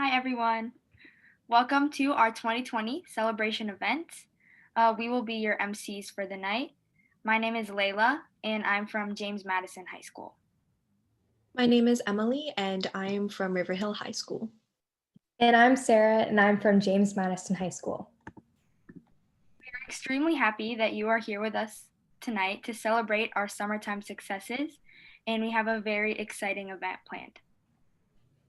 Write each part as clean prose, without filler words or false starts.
Hi, everyone. Welcome to our 2020 celebration event. We will be your MCs for the night. My name is Layla, and I'm from James Madison High School. My name is Emily, and I am from Riverhill High School. And I'm Sarah, and I'm from James Madison High School. We are extremely happy that you are here with us tonight to celebrate our summertime successes, and we have a very exciting event planned.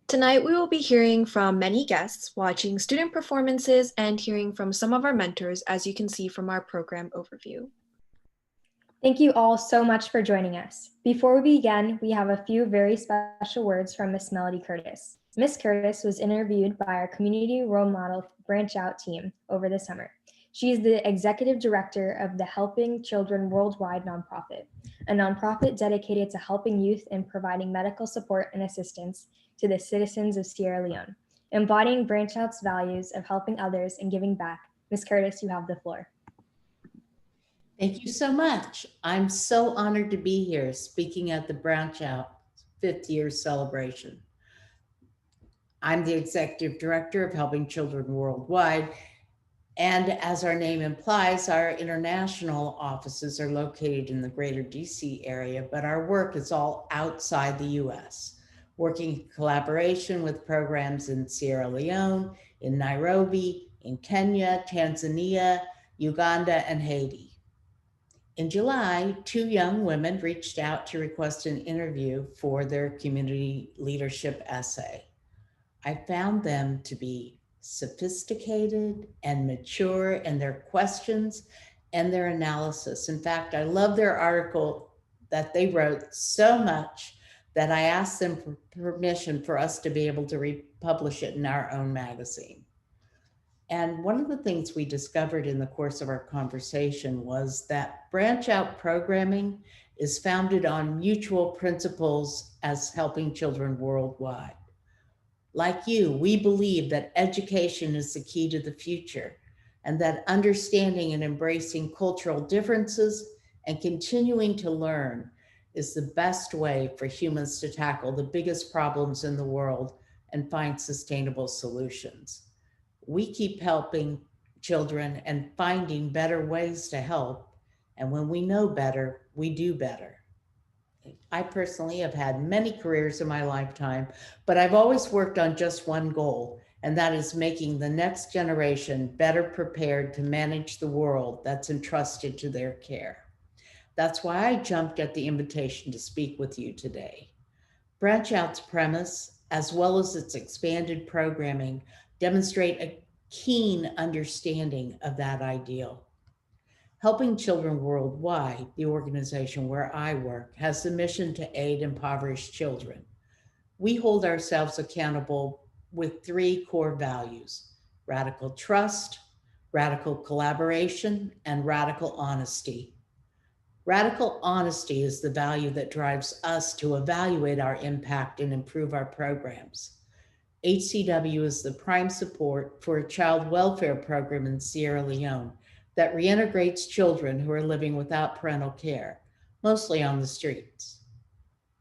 Tonight, we will be hearing from many guests, watching student performances, and hearing from some of our mentors, as you can see from our program overview. Thank you all so much for joining us. Before we begin, we have a few very special words from Miss Melody Curtis. Miss Curtis was interviewed by our community role model BranchOut team over the summer. She is the executive director of the Helping Children Worldwide nonprofit, a nonprofit dedicated to helping youth and providing medical support and assistance to the citizens of Sierra Leone. Embodying BranchOut's values of helping others and giving back, Miss Curtis, you have the floor. Thank you so much. I'm so honored to be here speaking at the BranchOut 5th year celebration. I'm the executive director of Helping Children Worldwide. And as our name implies, our international offices are located in the greater DC area, but our work is all outside the US, working in collaboration with programs in Sierra Leone, in Nairobi, in Kenya, Tanzania, Uganda, and Haiti. In July, 2 young women reached out to request an interview for their community leadership essay. I found them to be sophisticated and mature in their questions and their analysis. In fact, I love their article that they wrote so much that I asked them for permission for us to be able to republish it in our own magazine. And one of the things we discovered in the course of our conversation was that BranchOut programming is founded on mutual principles as Helping Children Worldwide. Like you, we believe that education is the key to the future, and that understanding and embracing cultural differences and continuing to learn is the best way for humans to tackle the biggest problems in the world and find sustainable solutions. We keep helping children and finding better ways to help. And when we know better, we do better. I personally have had many careers in my lifetime, but I've always worked on just one goal, and that is making the next generation better prepared to manage the world that's entrusted to their care. That's why I jumped at the invitation to speak with you today. BranchOut's premise, as well as its expanded programming, demonstrate a keen understanding of that ideal. Helping Children Worldwide, the organization where I work, has the mission to aid impoverished children. We hold ourselves accountable with 3 core values: radical trust, radical collaboration, and radical honesty. Radical honesty is the value that drives us to evaluate our impact and improve our programs. HCW is the prime support for a child welfare program in Sierra Leone that reintegrates children who are living without parental care, mostly on the streets.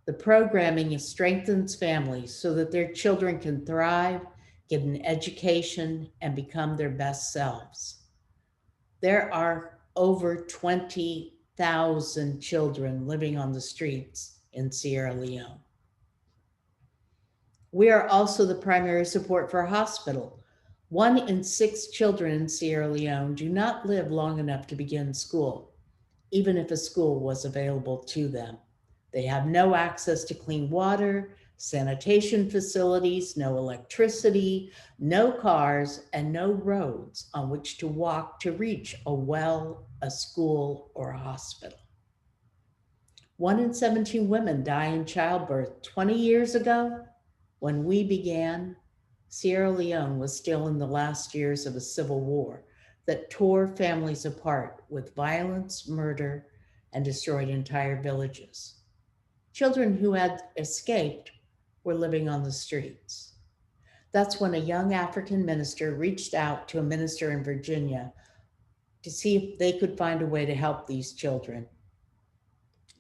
The programming strengthens families so that their children can thrive, get an education, and become their best selves. There are over 20,000 children living on the streets in Sierra Leone. We are also the primary support for a hospital. 1 in 6 children in Sierra Leone do not live long enough to begin school, even if a school was available to them. They have no access to clean water, sanitation facilities, no electricity, no cars, and no roads on which to walk to reach a well, a school, or a hospital. 1 in 17 women die in childbirth. 20 years ago, when we began, Sierra Leone was still in the last years of a civil war that tore families apart with violence, murder, and destroyed entire villages. Children who had escaped were living on the streets. That's when a young African minister reached out to a minister in Virginia to see if they could find a way to help these children.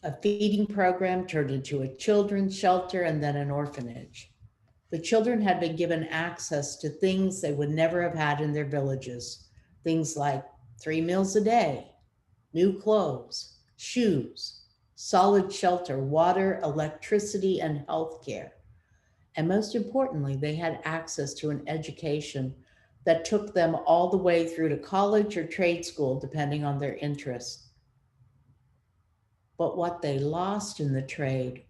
A feeding program turned into a children's shelter and then an orphanage. The children had been given access to things they would never have had in their villages. Things like 3 meals a day, new clothes, shoes, solid shelter, water, electricity, and health care. And most importantly, they had access to an education that took them all the way through to college or trade school, depending on their interests. But what they lost in the trade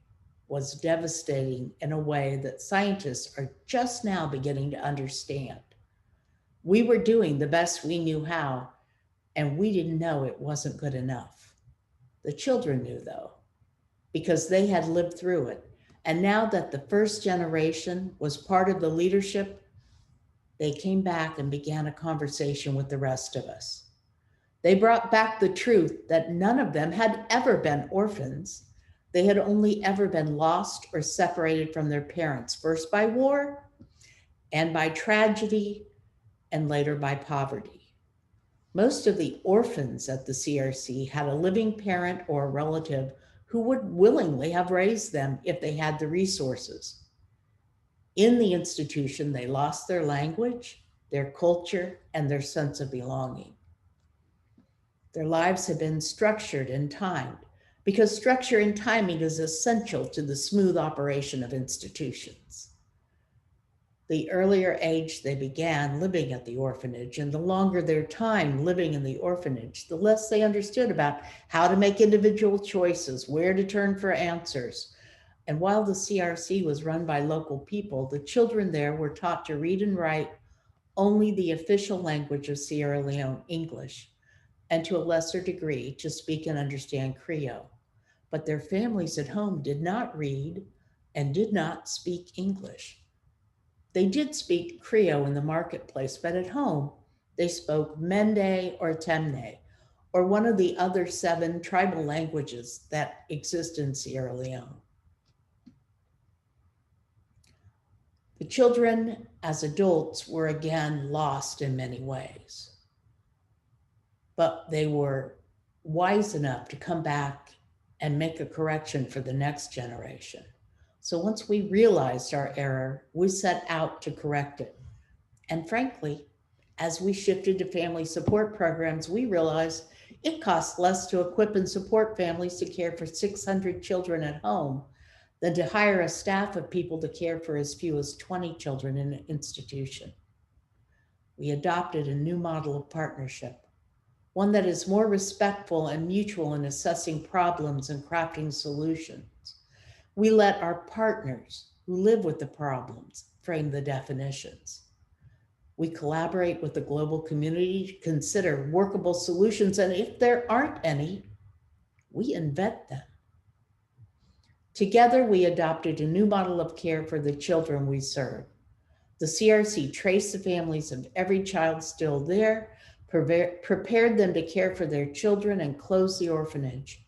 was devastating in a way that scientists are just now beginning to understand. We were doing the best we knew how, and we didn't know it wasn't good enough. The children knew, though, because they had lived through it. And now that the first generation was part of the leadership, they came back and began a conversation with the rest of us. They brought back the truth that none of them had ever been orphans. They had only ever been lost or separated from their parents, first by war and by tragedy, and later by poverty. Most of the orphans at the CRC had a living parent or a relative who would willingly have raised them if they had the resources. In the institution, they lost their language, their culture, and their sense of belonging. Their lives have been structured and timed because structure and timing is essential to the smooth operation of institutions. The earlier age they began living at the orphanage, and the longer their time living in the orphanage, the less they understood about how to make individual choices, where to turn for answers. And while the CRC was run by local people, the children there were taught to read and write only the official language of Sierra Leone, English, and to a lesser degree to speak and understand Creole. But their families at home did not read and did not speak English. They did speak Creole in the marketplace, but at home they spoke Mende or Temne, or one of the other 7 tribal languages that exist in Sierra Leone. The children, as adults, were again lost in many ways, but they were wise enough to come back and make a correction for the next generation. So once we realized our error, we set out to correct it. And frankly, as we shifted to family support programs, we realized it costs less to equip and support families to care for 600 children at home than to hire a staff of people to care for as few as 20 children in an institution. We adopted a new model of partnership, one that is more respectful and mutual in assessing problems and crafting solutions. We let our partners who live with the problems frame the definitions. We collaborate with the global community to consider workable solutions, and if there aren't any, we invent them. Together, we adopted a new model of care for the children we serve. The CRC traced the families of every child still there, prepared them to care for their children, and closed the orphanage,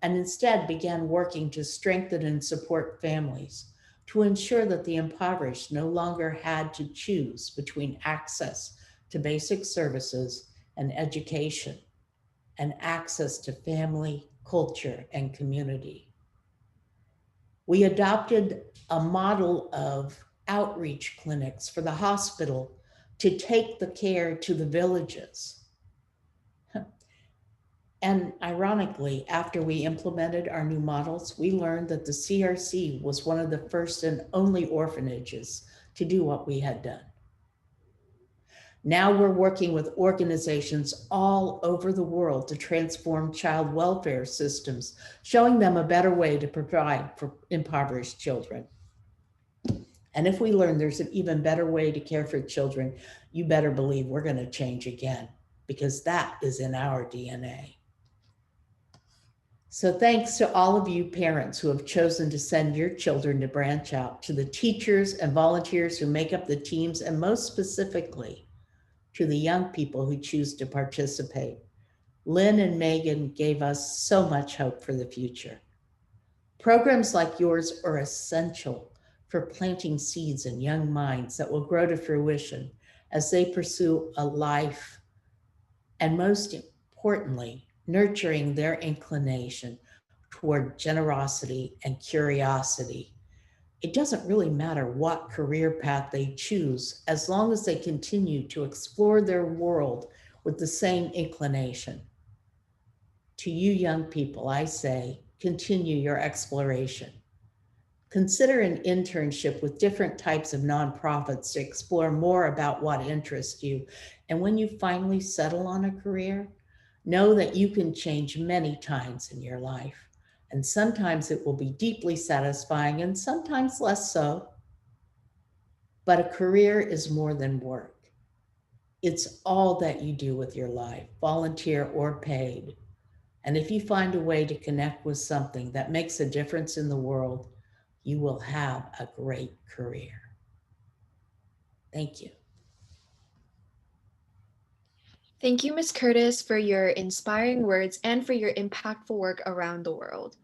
and instead began working to strengthen and support families, to ensure that the impoverished no longer had to choose between access to basic services and education, and access to family, culture, and community. We adopted a model of outreach clinics for the hospital to take the care to the villages. And ironically, after we implemented our new models, we learned that the CRC was one of the first and only orphanages to do what we had done. Now we're working with organizations all over the world to transform child welfare systems, showing them a better way to provide for impoverished children. And if we learn there's an even better way to care for children, you better believe we're going to change again, because that is in our DNA. So thanks to all of you parents who have chosen to send your children to BranchOut, to the teachers and volunteers who make up the teams, and most specifically, to the young people who choose to participate. Lynn and Megan gave us so much hope for the future. Programs like yours are essential for planting seeds in young minds that will grow to fruition as they pursue a life, and most importantly, nurturing their inclination toward generosity and curiosity It doesn't really matter what career path they choose as long as they continue to explore their world with the same inclination. To you young people, I say, continue your exploration. Consider an internship with different types of nonprofits to explore more about what interests you. And when you finally settle on a career, know that you can change many times in your life. And sometimes it will be deeply satisfying and sometimes less so. But a career is more than work. It's all that you do with your life, volunteer or paid. And if you find a way to connect with something that makes a difference in the world, you will have a great career. Thank you. Thank you, Ms. Curtis, for your inspiring words and for your impactful work around the world.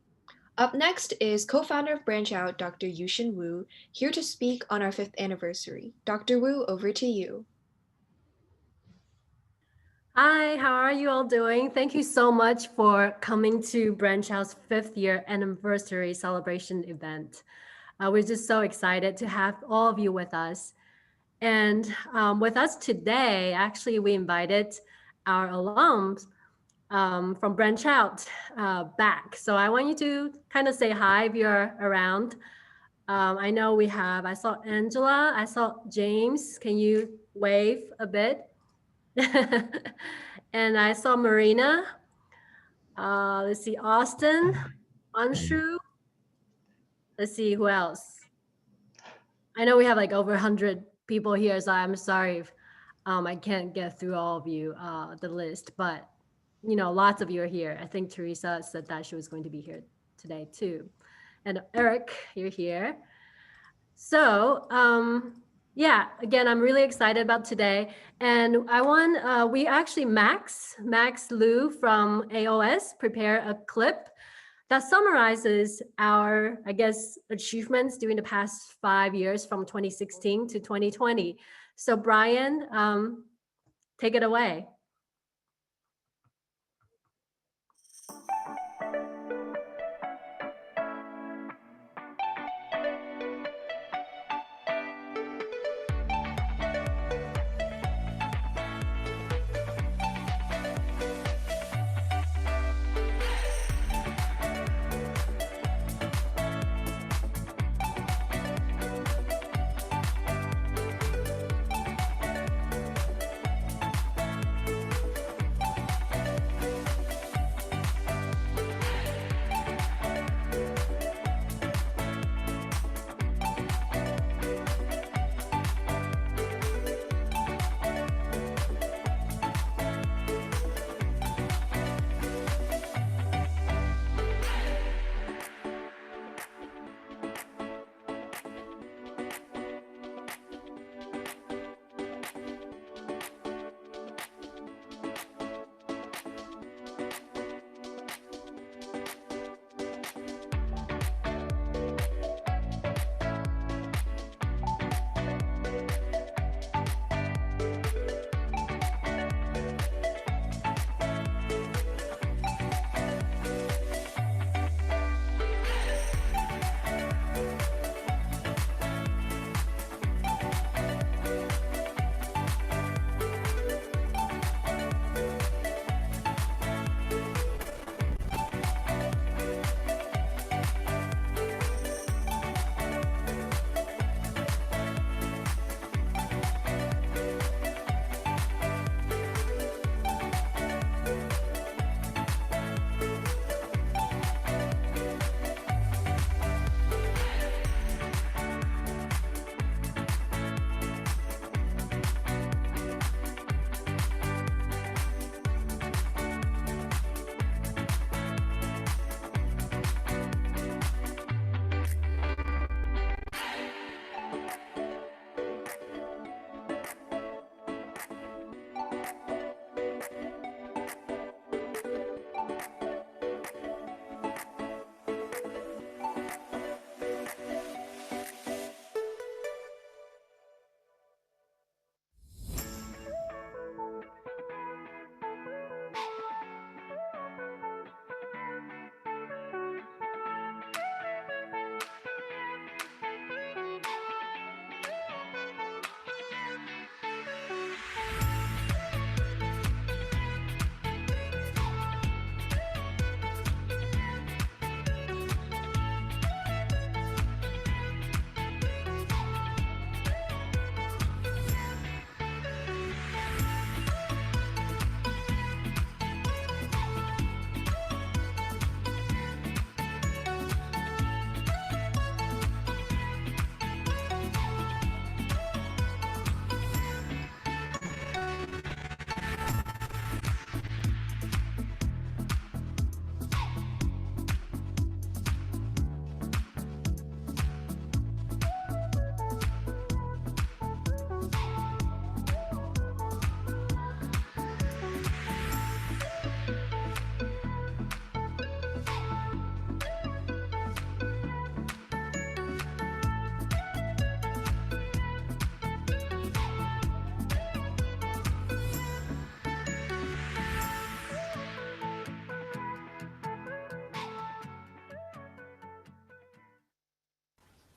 Up next is co-founder of BranchOut, Dr. Yushin Wu, here to speak on our 5th anniversary. Dr. Wu, over to you. Hi, how are you all doing? Thank you so much for coming to BranchOut's 5th year anniversary celebration event. We're just so excited to have all of you with us. And with us today, actually, we invited our alums from BranchOut back. So I want you to kind of say hi if you're around. I know I saw Angela, I saw James. Can you wave a bit? And I saw Marina. Let's see, Austin, Anshu. Let's see who else. I know we have like over 100 people here, so I'm sorry if I can't get through all of you, the list, but you know, lots of you are here. I think Teresa said that she was going to be here today too. And Eric, you're here. So yeah, again, I'm really excited about today. And I want, we actually, Max Liu from AOS prepared a clip that summarizes our, I guess, achievements during the past 5 years from 2016 to 2020. So Brian, take it away.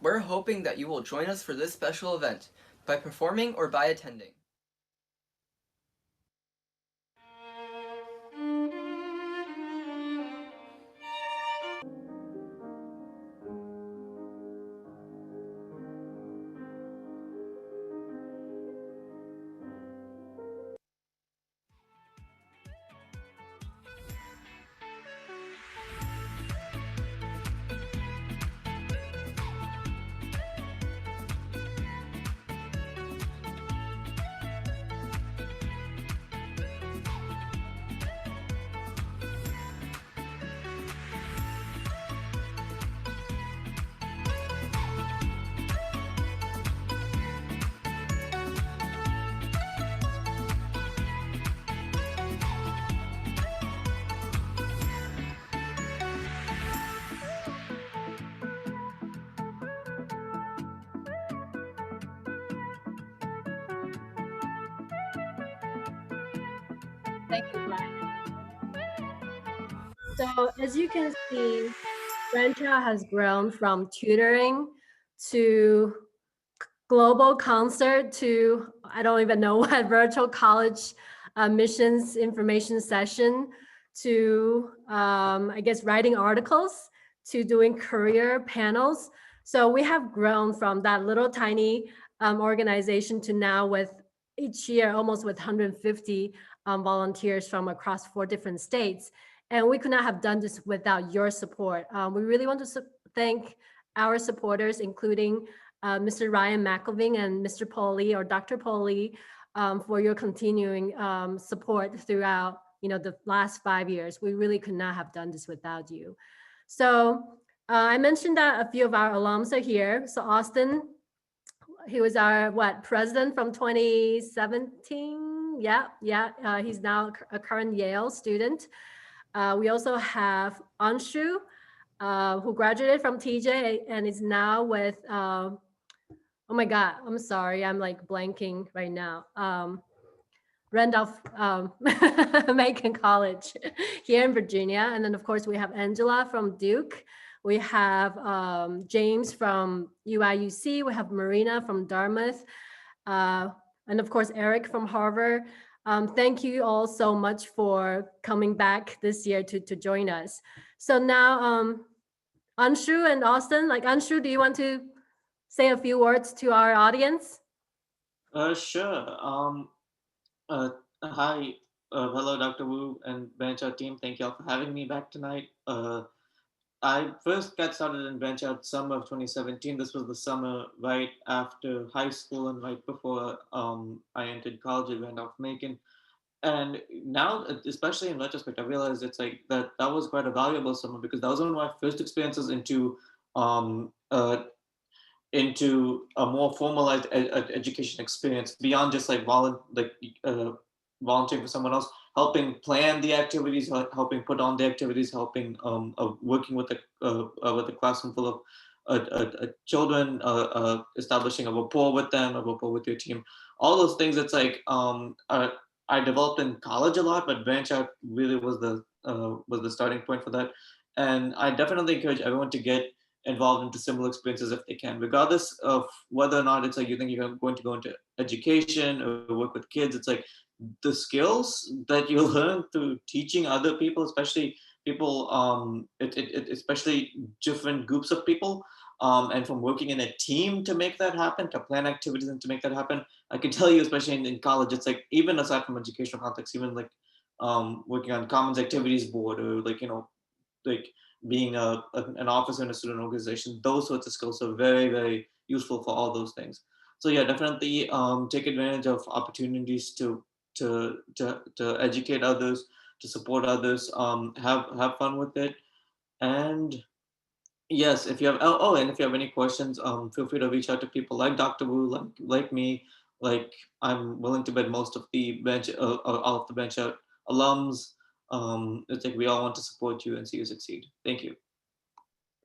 We're hoping that you will join us for this special event by performing or by attending. Thank you, Brian. So as you can see, BranchOut has grown from tutoring to global concert to, I don't even know what, virtual college missions information session to, I guess, writing articles to doing career panels. So we have grown from that little tiny organization to now with each year almost with 150 volunteers from across 4 different states. And we could not have done this without your support. We really want to thank our supporters, including Mr. Ryan McElving and Mr. Pauly or Dr. Pauly for your continuing support throughout the last 5 years. We really could not have done this without you. So I mentioned that a few of our alums are here. So Austin, he was our president from 2017. Yeah. He's now a current Yale student. We also have Anshu, who graduated from TJ and is now with, oh my God, I'm sorry, I'm like blanking right now. Randolph Macon College here in Virginia. And then of course we have Angela from Duke. We have James from UIUC. We have Marina from Dartmouth. And of course, Eric from Harvard. Thank you all so much for coming back this year to join us. So now, Anshu and Austin, Anshu, do you want to say a few words to our audience? Sure. Hi, hello, Dr. Wu and BranchOut team. Thank you all for having me back tonight. I first got started in BranchOut summer of 2017. This was the summer right after high school and right before I entered college at Randolph-Macon. And now, especially in retrospect, I realized it's like that was quite a valuable summer because that was one of my first experiences into a more formalized education experience beyond just like volunteering for someone else, helping plan the activities, helping put on the activities, helping working with a classroom full of children, establishing a rapport with them, a rapport with your team, all those things. It's like I developed in college a lot, but BranchOut really was the starting point for that. And I definitely encourage everyone to get involved into similar experiences if they can, regardless of whether or not it's like you think you're going to go into education or work with kids. It's like the skills that you learn through teaching other people, especially people, especially different groups of people, and from working in a team to make that happen, to plan activities and to make that happen. I can tell you, especially in college, it's like even aside from educational context, even like working on Commons Activities Board or like being an officer in a student organization, those sorts of skills are very, very useful for all those things. So yeah, definitely take advantage of opportunities to educate others, to support others, have fun with it. And yes, if you have and if you have any questions, feel free to reach out to people like Dr. Wu, like me. Like I'm willing to bet most of the all of the BranchOut alums. It's like we all want to support you and see you succeed. Thank you.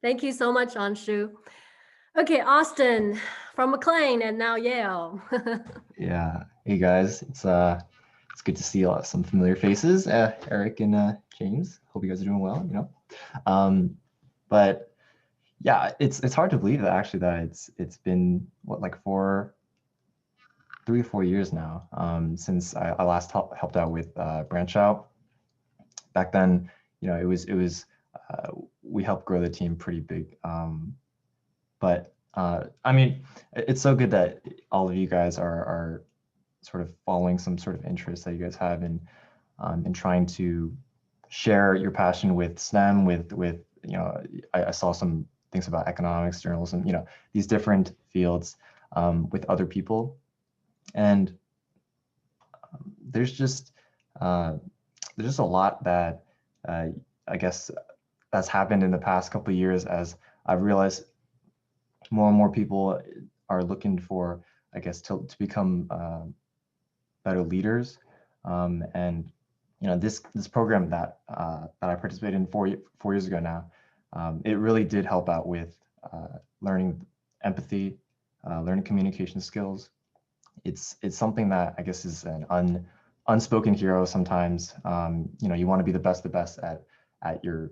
Thank you so much, Anshu. Okay, Austin from McLean and now Yale. Yeah. Hey guys, it's good to see some familiar faces. Eric and James. Hope you guys are doing well. But Yeah, it's hard to believe that actually that it's been what, like 3 or 4 years now, since I last helped out with BranchOut. Back then, it was we helped grow the team pretty big. But I mean, it's so good that all of you guys are sort of following some sort of interest that you guys have in trying to share your passion with STEM, with I saw some things about economics, journalism, these different fields with other people. And there's just a lot that I guess that's happened in the past couple of years, as I've realized more and more people are looking for, I guess, to become better leaders. And this program that I participated in 4 years ago now, it really did help out with learning empathy, learning communication skills. It's something that I guess is an unspoken hero sometimes. You want to be the best at your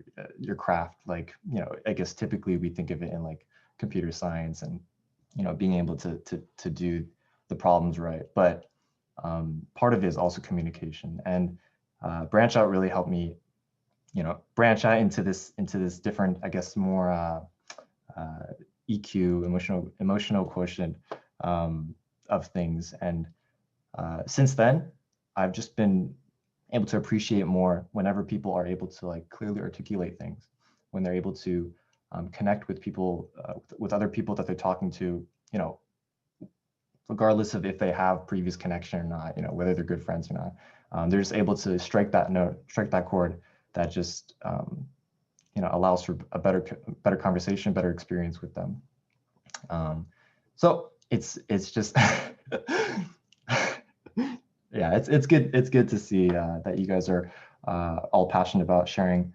craft. Like, I guess typically we think of it in like computer science and being able to do the problems right. But part of it is also communication, and BranchOut really helped me branch out into this different, I guess, more EQ, emotional quotient of things. And since then, I've just been able to appreciate more whenever people are able to like clearly articulate things, when they're able to connect with people, with other people that they're talking to, regardless of if they have previous connection or not, whether they're good friends or not. They're just able to strike that note, strike that chord that just allows for a better conversation, better experience with them. So it's just yeah, it's good to see that you guys are all passionate about sharing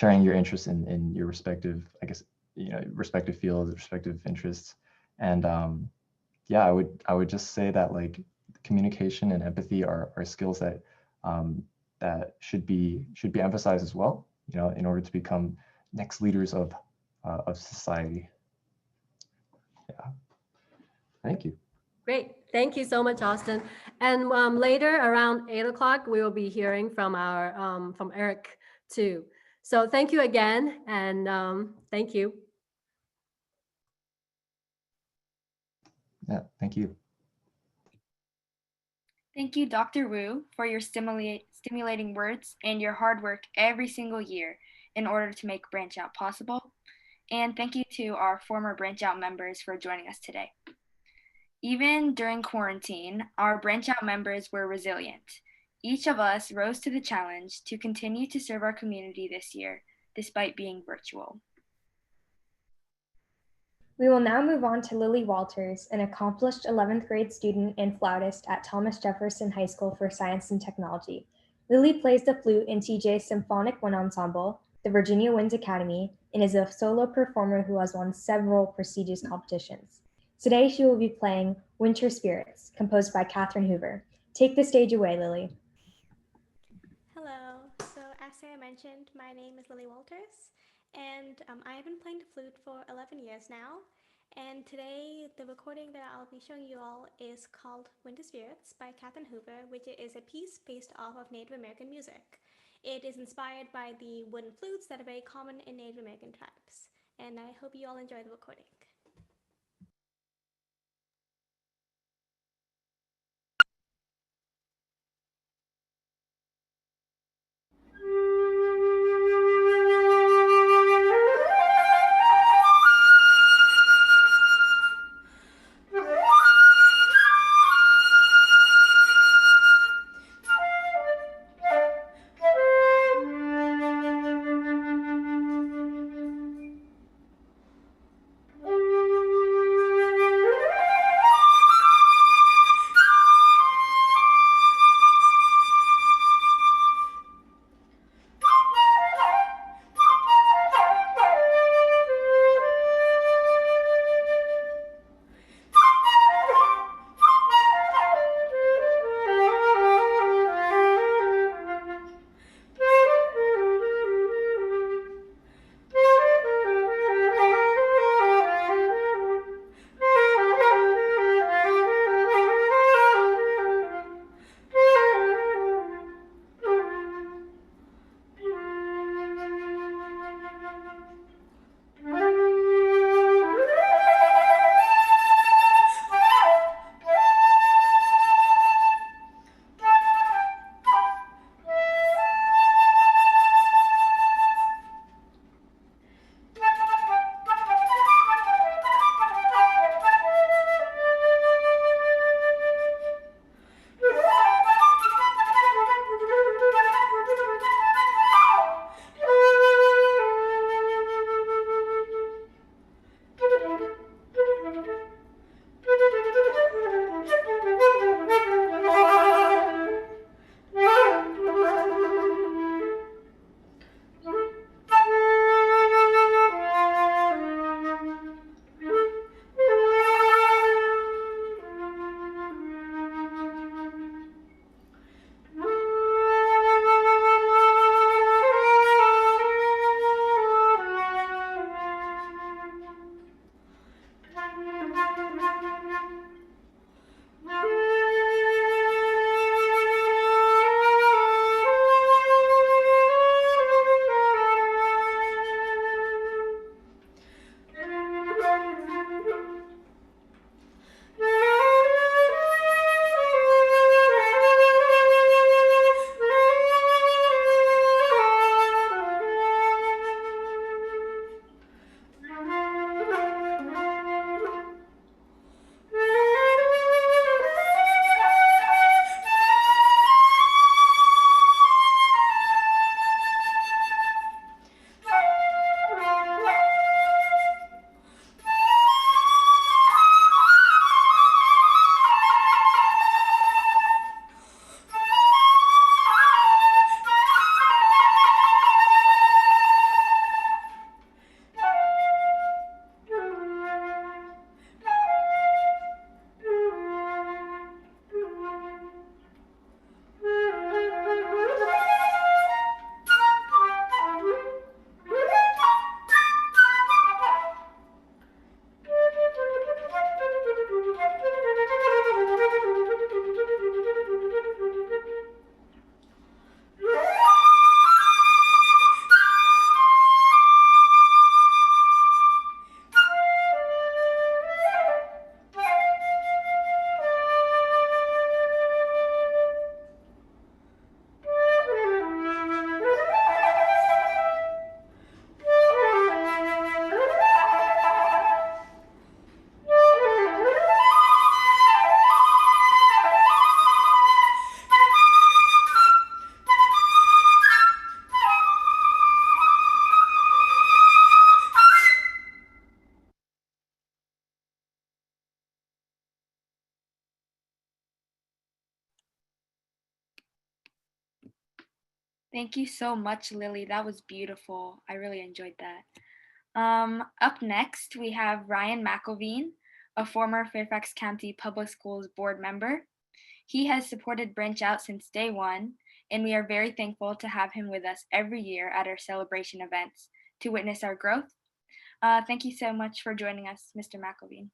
your interest in your respective, I guess, respective fields, respective interests. And yeah, I would just say that like communication and empathy are skills that that should be emphasized as well, in order to become next leaders of society. Yeah, thank you. Great. Thank you so much, Austin. And later around 8 o'clock, we will be hearing from from Eric too. So thank you again, and thank you. Yeah, thank you. Thank you, Dr. Wu, for your stimulating words and your hard work every single year in order to make BranchOut possible. And thank you to our former BranchOut members for joining us today. Even during quarantine, our BranchOut members were resilient. Each of us rose to the challenge to continue to serve our community this year, despite being virtual. We will now move on to Lily Walters, an accomplished 11th grade student and flautist at Thomas Jefferson High School for Science and Technology. Lily plays the flute in TJ's Symphonic Wind Ensemble, the Virginia Winds Academy, and is a solo performer who has won several prestigious competitions. Today, she will be playing Winter Spirits, composed by Catherine Hoover. Take the stage away, Lily. Hello. So, as I mentioned, my name is Lily Walters, and I've been playing the flute for 11 years now. And today, the recording that I'll be showing you all is called Winter Spirits by Catherine Hoover, which is a piece based off of Native American music. It is inspired by the wooden flutes that are very common in Native American tribes. And I hope you all enjoy the recording. Thank you so much, Lily. That was beautiful. I really enjoyed that. Up next, we have Ryan McElveen, a former Fairfax County Public Schools board member. He has supported BranchOut since day one, and we are very thankful to have him with us every year at our celebration events to witness our growth. Thank you so much for joining us, Mr. McElveen.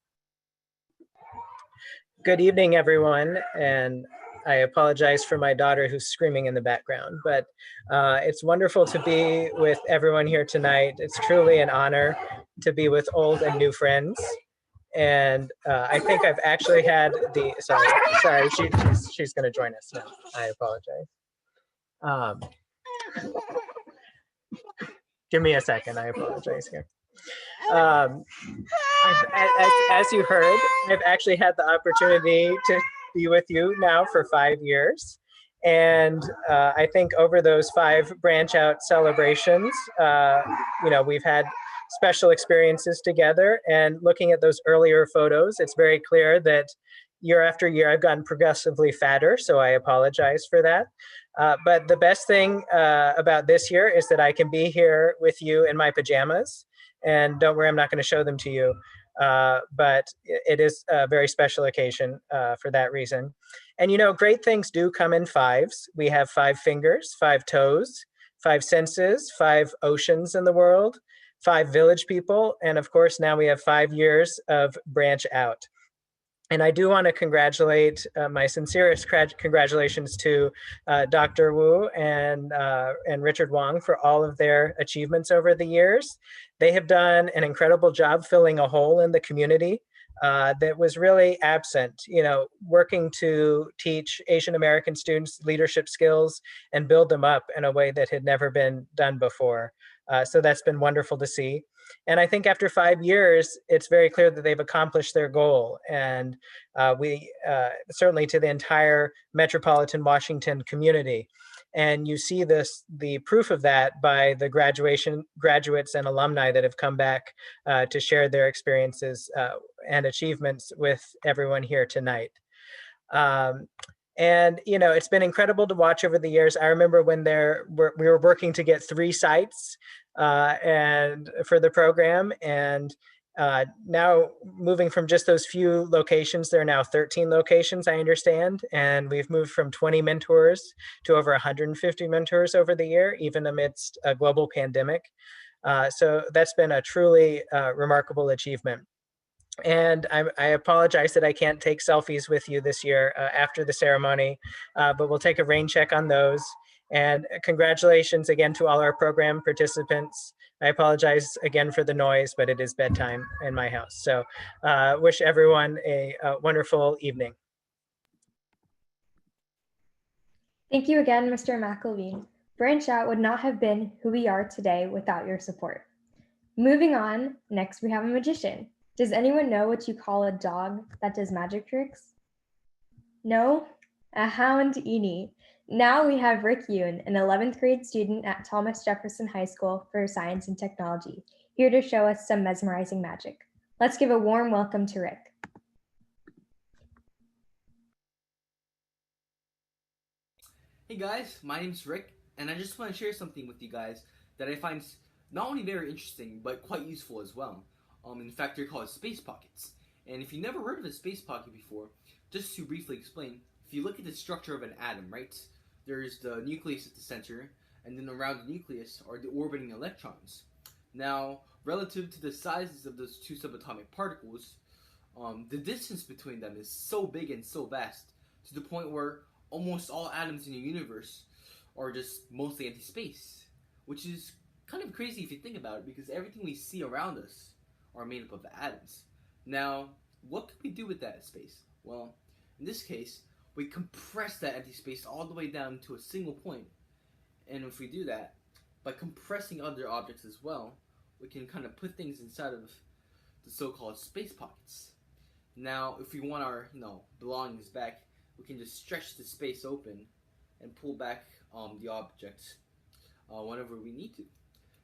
Good evening, everyone, and I apologize for my daughter who's screaming in the background, but it's wonderful to be with everyone here tonight. It's truly an honor to be with old and new friends. And I think I've actually had the, sorry, she's gonna join us now. I apologize. Give me a second, I apologize here. As you heard, I've actually had the opportunity to be with you now for 5 years. And I think over those 5 BranchOut celebrations, we've had special experiences together. And looking at those earlier photos, it's very clear that year after year, I've gotten progressively fatter, so I apologize for that. But the best thing about this year is that I can be here with you in my pajamas. And don't worry, I'm not going to show them to you. But it is a very special occasion for that reason. And great things do come in 5s. We have 5 fingers, 5 toes, 5 senses, 5 oceans in the world, 5 village people, and of course now we have 5 years of BranchOut. And I do want to congratulate my sincerest congratulations to Dr. Wu and Richard Wong for all of their achievements over the years. They have done an incredible job filling a hole in the community that was really absent, working to teach Asian American students leadership skills and build them up in a way that had never been done before. So that's been wonderful to see. And I think after 5 years, it's very clear that they've accomplished their goal. And we certainly to the entire metropolitan Washington community. And you see the proof of that by the graduates and alumni that have come back to share their experiences and achievements with everyone here tonight. And it's been incredible to watch over the years. I remember when we were working to get 3 sites and for the program, and now moving from just those few locations, there are now 13 locations, I understand, and we've moved from 20 mentors to over 150 mentors over the year, even amidst a global pandemic. So that's been a truly remarkable achievement. And I apologize that I can't take selfies with you this year after the ceremony, but we'll take a rain check on those. And congratulations again to all our program participants. I apologize again for the noise, but it is bedtime in my house. So wish everyone a wonderful evening. Thank you again, Mr. McElveen. BranchOut would not have been who we are today without your support. Moving on, next we have a magician. Does anyone know what you call a dog that does magic tricks? No? A hound-ini. Now we have Rick Yoon, an 11th grade student at Thomas Jefferson High School for Science and Technology, here to show us some mesmerizing magic. Let's give a warm welcome to Rick. Hey guys, my name's Rick, and I just want to share something with you guys that I find not only very interesting, but quite useful as well. In fact, they're called space pockets. And if you never heard of a space pocket before, just to briefly explain, if you look at the structure of an atom, right? There's the nucleus at the center, and then around the nucleus are the orbiting electrons. Now, relative to the sizes of those two subatomic particles, the distance between them is so big and so vast, to the point where almost all atoms in the universe are just mostly empty space, which is kind of crazy if you think about it, because everything we see around us are made up of atoms. Now, what could we do with that space? Well, in this case, we compress that empty space all the way down to a single point. And if we do that, by compressing other objects as well, we can kind of put things inside of the so-called space pockets. Now, if we want our belongings back, we can just stretch the space open and pull back the object whenever we need to.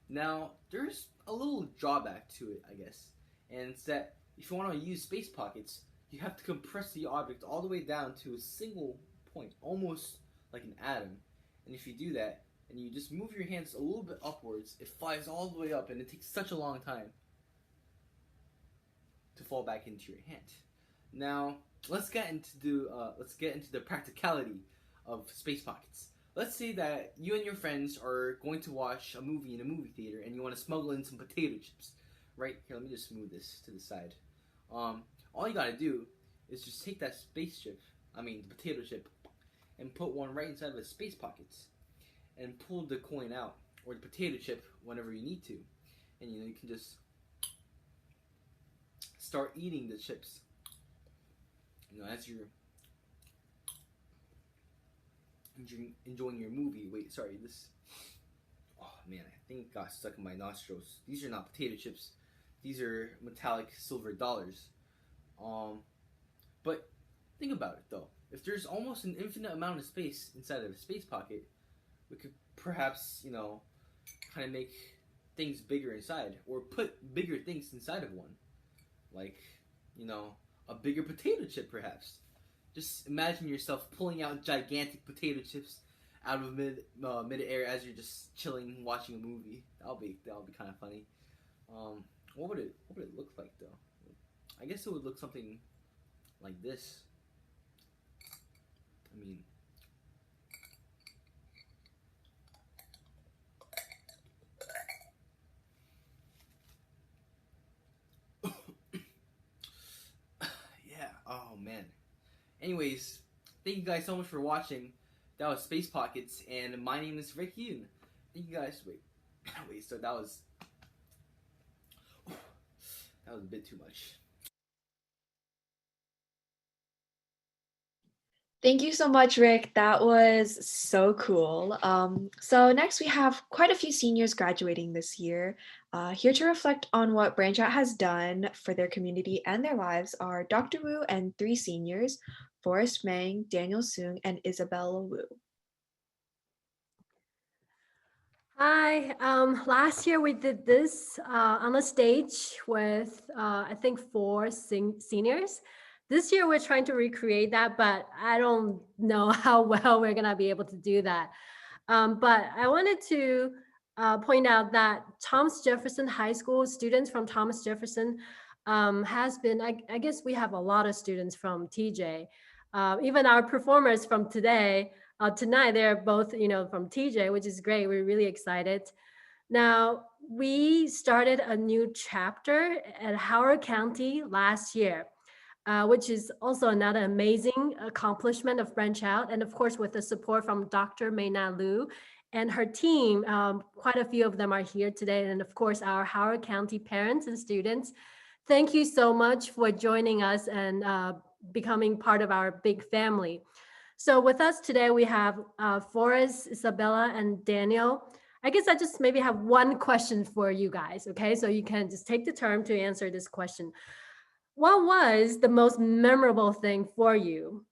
Now, there's a little drawback to it, I guess, and it's that if you want to use space pockets, you have to compress the object all the way down to a single point, almost like an atom. And if you do that, and you just move your hands a little bit upwards, it flies all the way up, and it takes such a long time to fall back into your hand. Now, let's get into the practicality of space pockets. Let's say that you and your friends are going to watch a movie in a movie theater, and you want to smuggle in some potato chips. Right here, let me just move this to the side. All you gotta do is just take that the potato chip, and put one right inside of the space pockets, and pull the coin out or the potato chip whenever you need to, and you can just start eating the chips. As you're enjoying your movie. Wait, sorry, this. Oh man, I think it got stuck in my nostrils. These are not potato chips. These are metallic silver dollars. But think about it though. If there's almost an infinite amount of space inside of a space pocket, we could perhaps, kind of make things bigger inside, or put bigger things inside of one. Like, a bigger potato chip perhaps. Just imagine yourself pulling out gigantic potato chips out of mid-air as you're just chilling watching a movie. That'll be kind of funny. What would it look like though? I guess it would look something like this. I mean, yeah. Oh man. Anyways, thank you guys so much for watching. That was Space Pockets, and my name is Rick Yoon. Thank you guys. Wait. So that was a bit too much. Thank you so much, Rick. That was so cool. So next we have quite a few seniors graduating this year. Here to reflect on what BranchOut has done for their community and their lives are Dr. Wu and 3 seniors, Forrest Mang, Daniel Soong, and Isabella Wu. Hi. Last year we did this on a stage with I think 4 seniors. This year we're trying to recreate that, but I don't know how well we're gonna be able to do that. But I wanted to point out that Thomas Jefferson High School students from Thomas Jefferson has been, I guess we have a lot of students from TJ. Even our performers from tonight, they're both, from TJ, which is great. We're really excited. Now, we started a new chapter at Howard County last year, which is also another amazing accomplishment of BranchOut. And of course, with the support from Dr. Mayna Liu and her team, quite a few of them are here today. And of course, our Howard County parents and students. Thank you so much for joining us and becoming part of our big family. So with us today, we have Forrest, Isabella, and Daniel. I guess I just maybe have one question for you guys, okay? So you can just take the turn to answer this question. What was the most memorable thing for you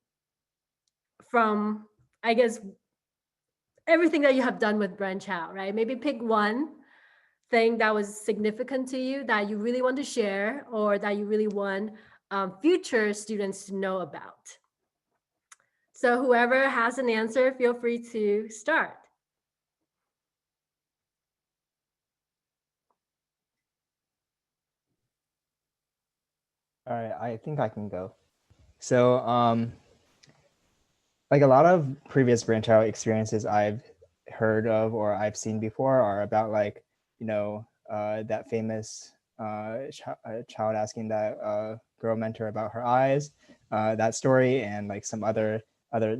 from, I guess, everything that you have done with BranchOut, right? Maybe pick one thing that was significant to you that you really want to share or that you really want future students to know about. So whoever has an answer, feel free to start. All right, I think I can go. So, like a lot of previous BranchOut experiences I've heard of or I've seen before are about like, that famous child asking that girl mentor about her eyes, that story, and like some other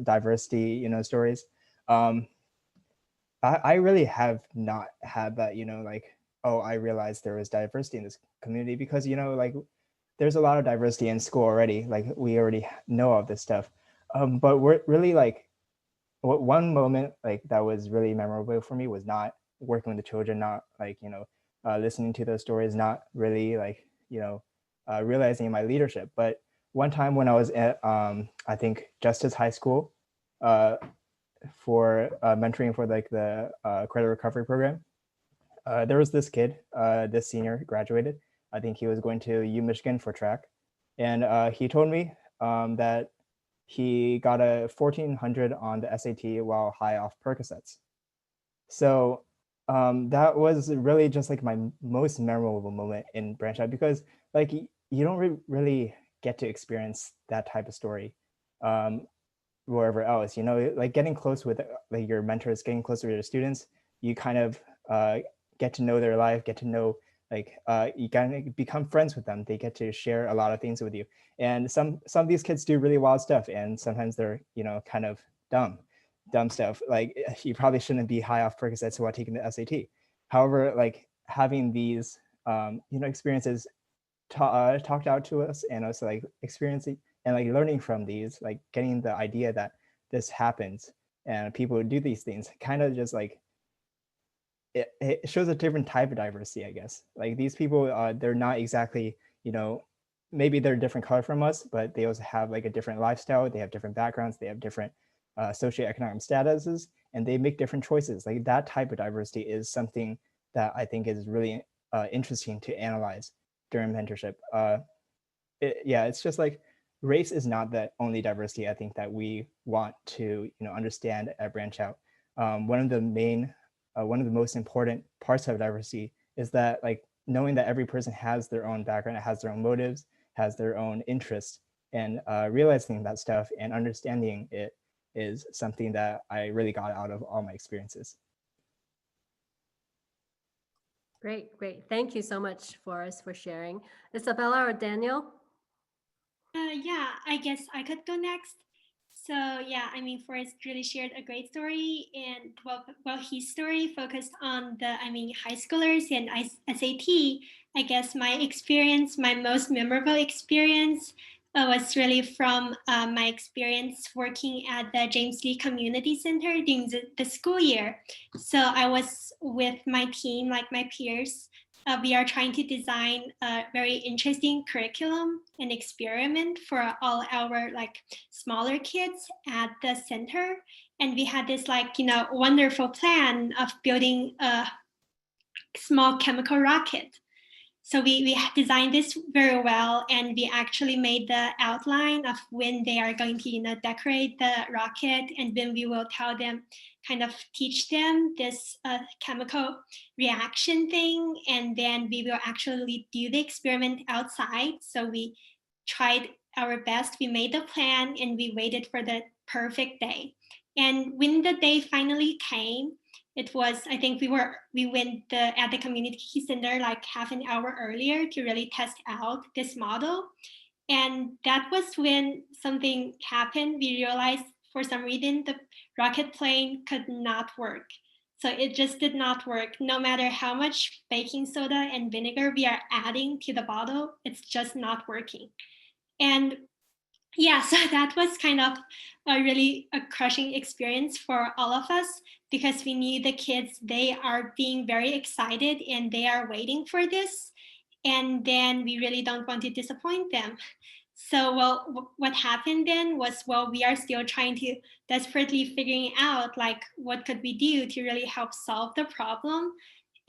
diversity, stories. I really have not had that, like, oh, I realized there was diversity in this community because, like there's a lot of diversity in school already. Like we already know of this stuff. But we're really like, one moment like that was really memorable for me was not working with the children, not like, listening to those stories, not really like, realizing my leadership. But one time when I was at, I think Justice High School, for mentoring for like the credit recovery program, there was this kid, this senior graduated. I think he was going to U Michigan for track, and he told me that he got a 1400 on the SAT while high off Percocets. So that was really just like my most memorable moment in BranchOut because like you don't really get to experience that type of story wherever else. Like getting close with like your mentors, getting closer to your students, you kind of get to know their life, get to know like you kind of become friends with them. They get to share a lot of things with you, and some of these kids do really wild stuff, and sometimes they're kind of dumb stuff. Like you probably shouldn't be high off Percocets while taking the SAT. However, like having these experiences talked out to us, and also like experiencing and like learning from these, like getting the idea that this happens and people do these things, kind of just like it shows a different type of diversity, I guess. Like these people, they're not exactly, maybe they're a different color from us, but they also have like a different lifestyle. They have different backgrounds. They have different socioeconomic statuses, and they make different choices. Like that type of diversity is something that I think is really interesting to analyze during mentorship. It's just like race is not the only diversity I think that we want to understand at BranchOut. One of the most important parts of diversity is that like knowing that every person has their own background, has their own motives, has their own interests, and realizing that stuff and understanding it is something that I really got out of all my experiences. Great. Thank you so much, Forrest, for sharing. Isabella or Daniel? Yeah, I guess I could go next. So yeah, I mean, Forrest really shared a great story, and his story focused on the, high schoolers and SAT. I guess my most memorable experience was really from my experience working at the James Lee Community Center during the school year. So I was with my team, like my peers. We are trying to design a very interesting curriculum and experiment for all our like smaller kids at the center. And we had this wonderful plan of building a small chemical rocket. So we designed this very well, and we actually made the outline of when they are going to decorate the rocket, and then we will kind of teach them this chemical reaction thing, and then we will actually do the experiment outside. So we tried our best, we made the plan, and we waited for the perfect day. And when the day finally came, it was, I think we went at the community center like half an hour earlier to really test out this model. And that was when something happened. We realized for some reason the rocket plane could not work. So it just did not work. No matter how much baking soda and vinegar we are adding to the bottle, it's just not working. And yeah, so that was kind of a crushing experience for all of us, because we knew the kids, they are being very excited and they are waiting for this. And then we really don't want to disappoint them. So, well, what happened then was, well, we are still trying to desperately figuring out like what could we do to really help solve the problem.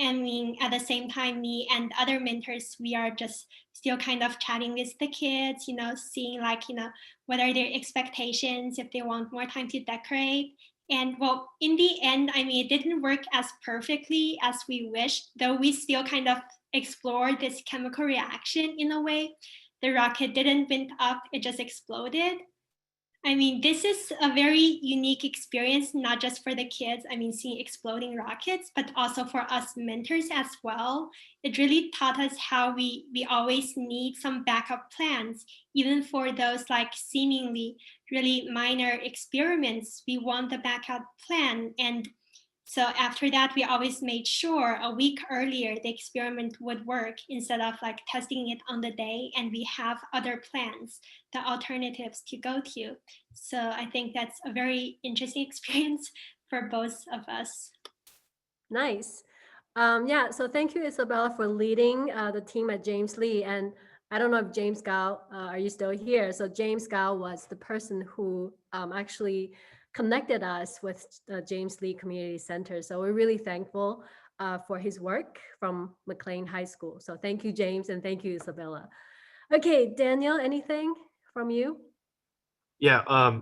I mean, at the same time, me and other mentors, we are just still kind of chatting with the kids, seeing like, what are their expectations, if they want more time to decorate. And well, in the end, I mean, it didn't work as perfectly as we wished, though we still kind of explored this chemical reaction in a way. The rocket didn't went up, it just exploded. I mean, this is a very unique experience, not just for the kids, I mean, seeing exploding rockets, but also for us mentors as well. It really taught us how we always need some backup plans, even for those like seemingly really minor experiments. We want the backup plan. And so after that, we always made sure a week earlier the experiment would work instead of like testing it on the day, and we have other plans, the alternatives to go to. So I think that's a very interesting experience for both of us. Nice. Yeah, so thank you, Isabella, for leading the team at James Lee. And I don't know if James Gao, are you still here? So James Gao was the person who actually connected us with the James Lee Community Center. So we're really thankful for his work from McLean High School. So thank you, James, and thank you, Isabella. Okay, Daniel, anything from you? Yeah,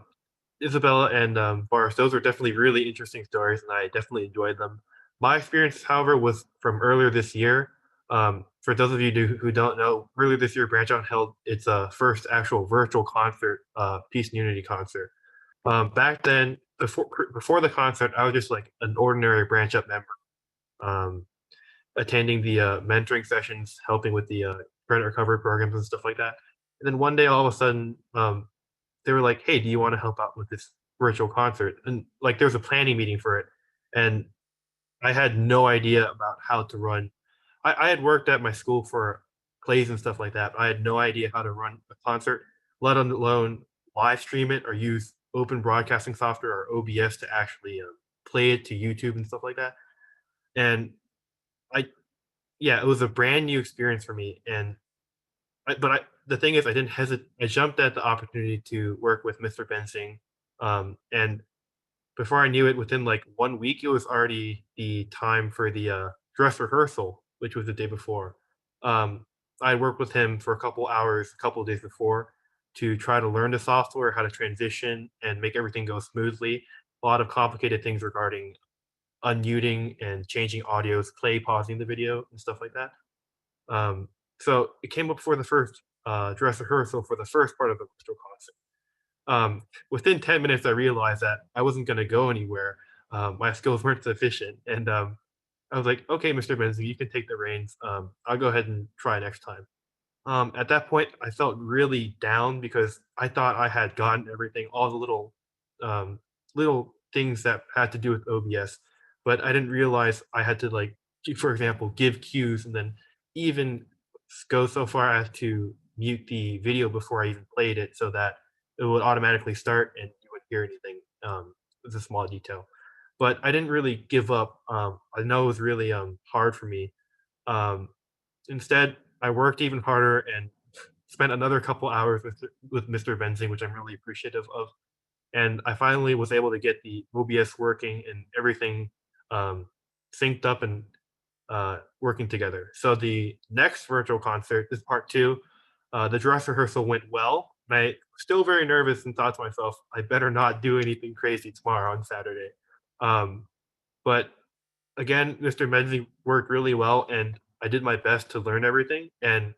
Isabella and Boris, those are definitely really interesting stories, and I definitely enjoyed them. My experience, however, was from earlier this year. For those of you who don't know, earlier this year, BranchOut held its first actual virtual concert, Peace and Unity concert. Back then, before the concert, I was just like an ordinary BranchOut member, attending the mentoring sessions, helping with the credit recovery programs and stuff like that. And then one day, all of a sudden, they were like, "Hey, do you want to help out with this virtual concert?" And like, there's a planning meeting for it, and I had no idea about how to run. I had worked at my school for plays and stuff like that. But I had no idea how to run a concert, let alone live stream it or use open broadcasting software or OBS to actually play it to YouTube and stuff like that. And I, yeah, it was a brand new experience for me. And the thing is, I didn't hesitate. I jumped at the opportunity to work with Mr. Bensing, and before I knew it, within like 1 week, it was already the time for the dress rehearsal, which was the day before. I worked with him for a couple hours, a couple of days before, to try to learn the software, how to transition, and make everything go smoothly. A lot of complicated things regarding unmuting and changing audios, play, pausing the video, and stuff like that. So it came up for the first dress rehearsal for the first part of the virtual concert. Within 10 minutes, I realized that I wasn't going to go anywhere. My skills weren't sufficient. And I was like, okay, Mr. Benson, you can take the reins. I'll go ahead and try next time. At that point, I felt really down because I thought I had gotten everything, all the little things that had to do with OBS, but I didn't realize I had to, like, for example, give cues and then even go so far as to mute the video before I even played it so that it would automatically start and you wouldn't hear anything. It's a small detail, but I didn't really give up. I know it was really hard for me. Instead, I worked even harder and spent another couple hours with Mr. Benzing, which I'm really appreciative of. And I finally was able to get the OBS working and everything synced up and working together. So the next virtual concert, this part two, the dress rehearsal went well. And I was still very nervous and thought to myself, I better not do anything crazy tomorrow on Saturday. But again, Mr. Medley worked really well, and I did my best to learn everything. And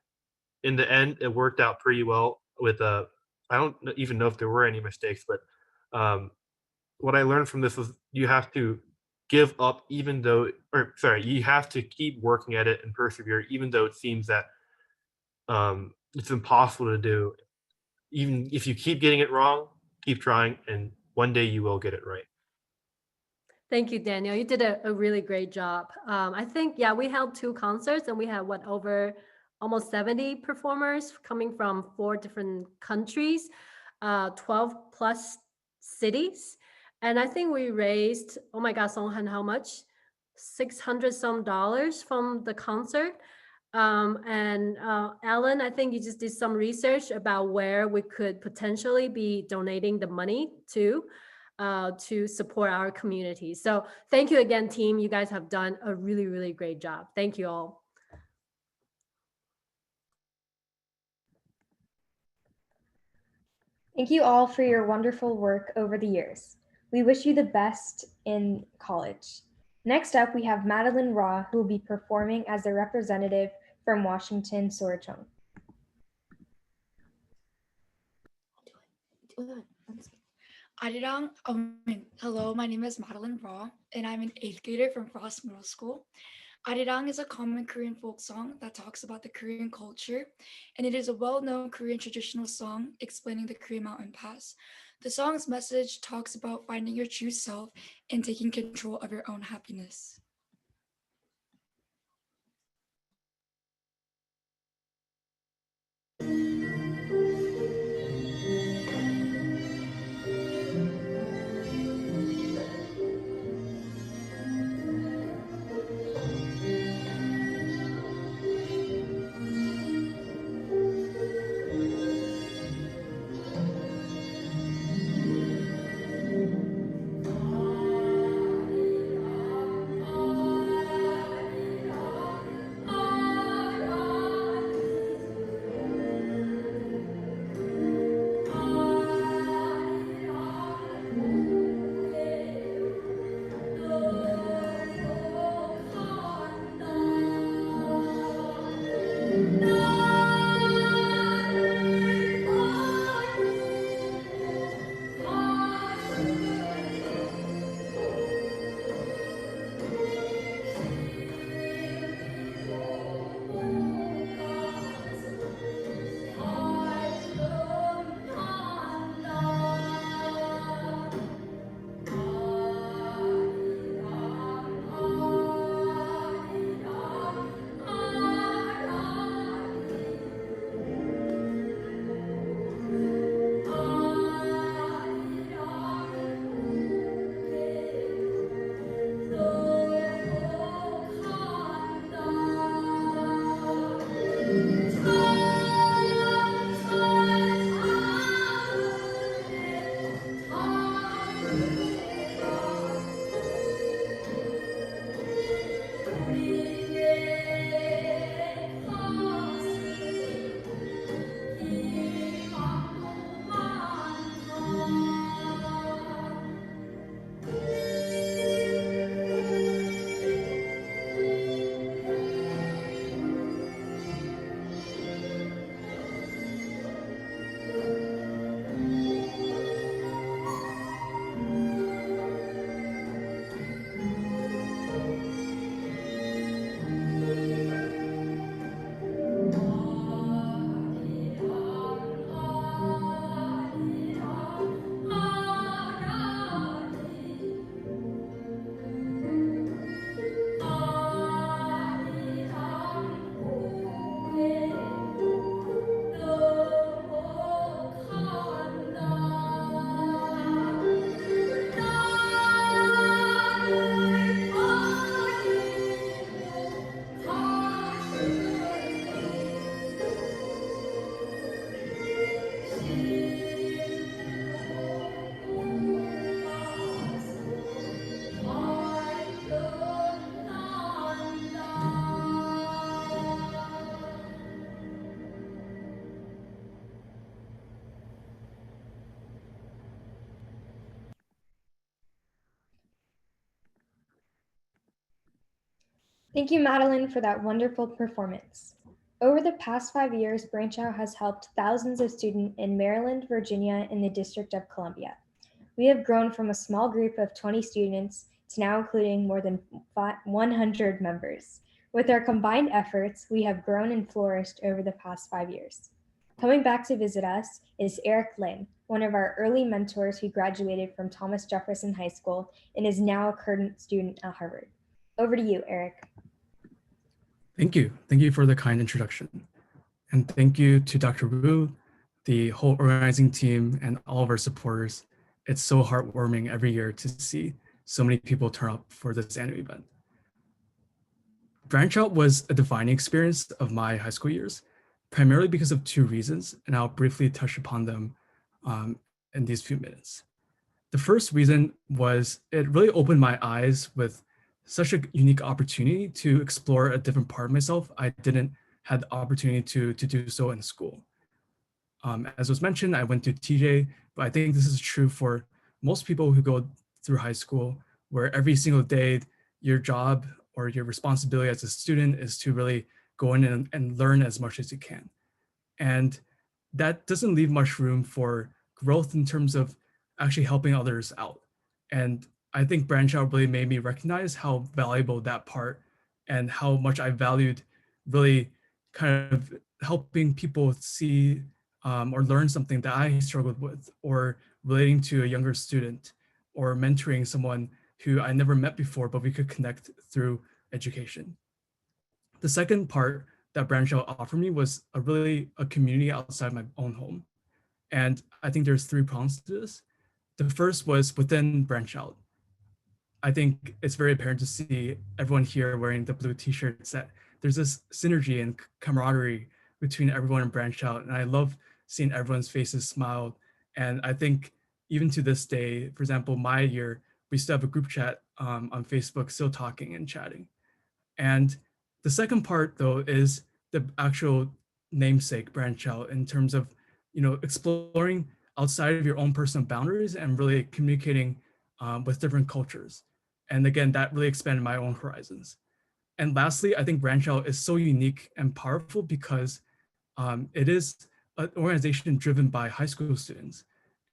in the end, it worked out pretty well. With I don't even know if there were any mistakes, but what I learned from this was you have to give up even though, or sorry, you have to keep working at it and persevere even though it seems that it's impossible to do. Even if you keep getting it wrong, keep trying, and one day you will get it right. Thank you, Daniel. You did a really great job. I think, yeah, we held 2 concerts and we had over almost 70 performers coming from 4 different countries, 12 plus cities. And I think we raised, oh my God, Songhan, how much? $600 some from the concert. And Alan, I think you just did some research about where we could potentially be donating the money to support our community. So thank you again, team. You guys have done a really, really great job. Thank you all. Thank you all for your wonderful work over the years. We wish you the best in college. Next up, we have Madeline Raw, who will be performing as a representative from Washington, Sorachong. Hello, my name is Madeline Raw, and I'm an 8th grader from Frost Middle School. Arirang is a common Korean folk song that talks about the Korean culture, and it is a well-known Korean traditional song explaining the Korean mountain pass. The song's message talks about finding your true self and taking control of your own happiness. Thank you, Madeline, for that wonderful performance. Over the past 5 years, BranchOut has helped thousands of students in Maryland, Virginia, and the District of Columbia. We have grown from a small group of 20 students now including more than 100 members. With our combined efforts, we have grown and flourished over the past 5 years. Coming back to visit us is Eric Lin, one of our early mentors who graduated from Thomas Jefferson High School and is now a current student at Harvard. Over to you, Eric. Thank you. Thank you for the kind introduction. And thank you to Dr. Wu, the whole organizing team, and all of our supporters. It's so heartwarming every year to see so many people turn up for this annual event. BranchOut was a defining experience of my high school years, primarily because of two reasons, and I'll briefly touch upon them in these few minutes. The first reason was it really opened my eyes with such a unique opportunity to explore a different part of myself. I didn't have the opportunity to do so in school. As was mentioned, I went to TJ, but I think this is true for most people who go through high school, where every single day, your job or your responsibility as a student is to really go in and learn as much as you can. And that doesn't leave much room for growth in terms of actually helping others out. And I think BranchOut really made me recognize how valuable that part and how much I valued really kind of helping people see or learn something that I struggled with, or relating to a younger student, or mentoring someone who I never met before, but we could connect through education. The second part that BranchOut offered me was a community outside my own home. And I think there's three prongs to this. The first was within BranchOut. I think it's very apparent to see everyone here wearing the blue t-shirts that there's this synergy and camaraderie between everyone in BranchOut. And I love seeing everyone's faces smile. And I think even to this day, for example, my year, we still have a group chat on Facebook, still talking and chatting. And the second part, though, is the actual namesake BranchOut in terms of, exploring outside of your own personal boundaries and really communicating with different cultures. And again, that really expanded my own horizons. And lastly, I think BranchOut is so unique and powerful because it is an organization driven by high school students.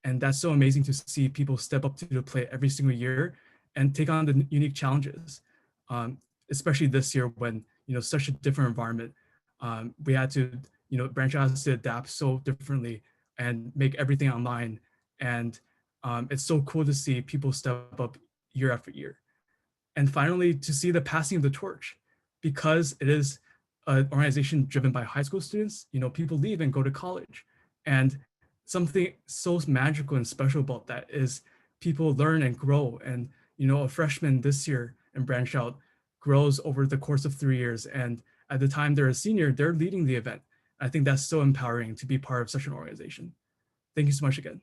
And that's so amazing to see people step up to the plate every single year and take on the unique challenges, especially this year when, such a different environment. We had to, BranchOut has to adapt so differently and make everything online. And it's so cool to see people step up year after year. And finally, to see the passing of the torch, because it is an organization driven by high school students, people leave and go to college. And something so magical and special about that is people learn and grow. And, a freshman this year in BranchOut grows over the course of 3 years. And at the time they're a senior, they're leading the event. I think that's so empowering to be part of such an organization. Thank you so much again.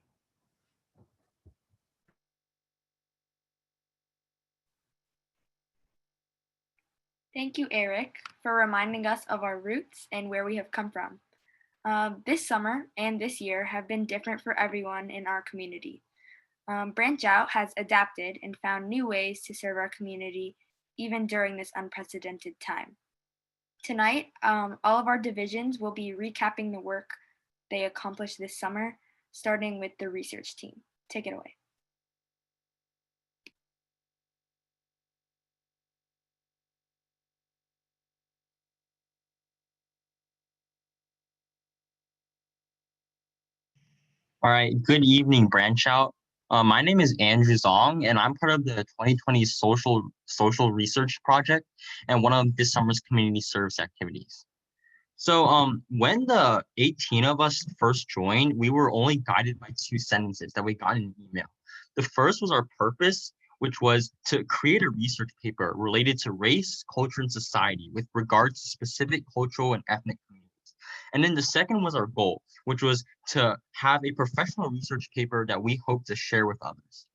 Thank you, Eric, for reminding us of our roots and where we have come from. This summer and this year have been different for everyone in our community. BranchOut has adapted and found new ways to serve our community even during this unprecedented time. Tonight, all of our divisions will be recapping the work they accomplished this summer, starting with the research team. Take it away. All right, good evening, BranchOut. My name is Andrew Zong, and I'm part of the 2020 Social Research Project and one of this summer's community service activities. So when the 18 of us first joined, we were only guided by two sentences that we got in an email. The first was our purpose, which was to create a research paper related to race, culture, and society with regards to specific cultural and ethnic communities. And then the second was our goal, which was to have a professional research paper that we hope to share with others.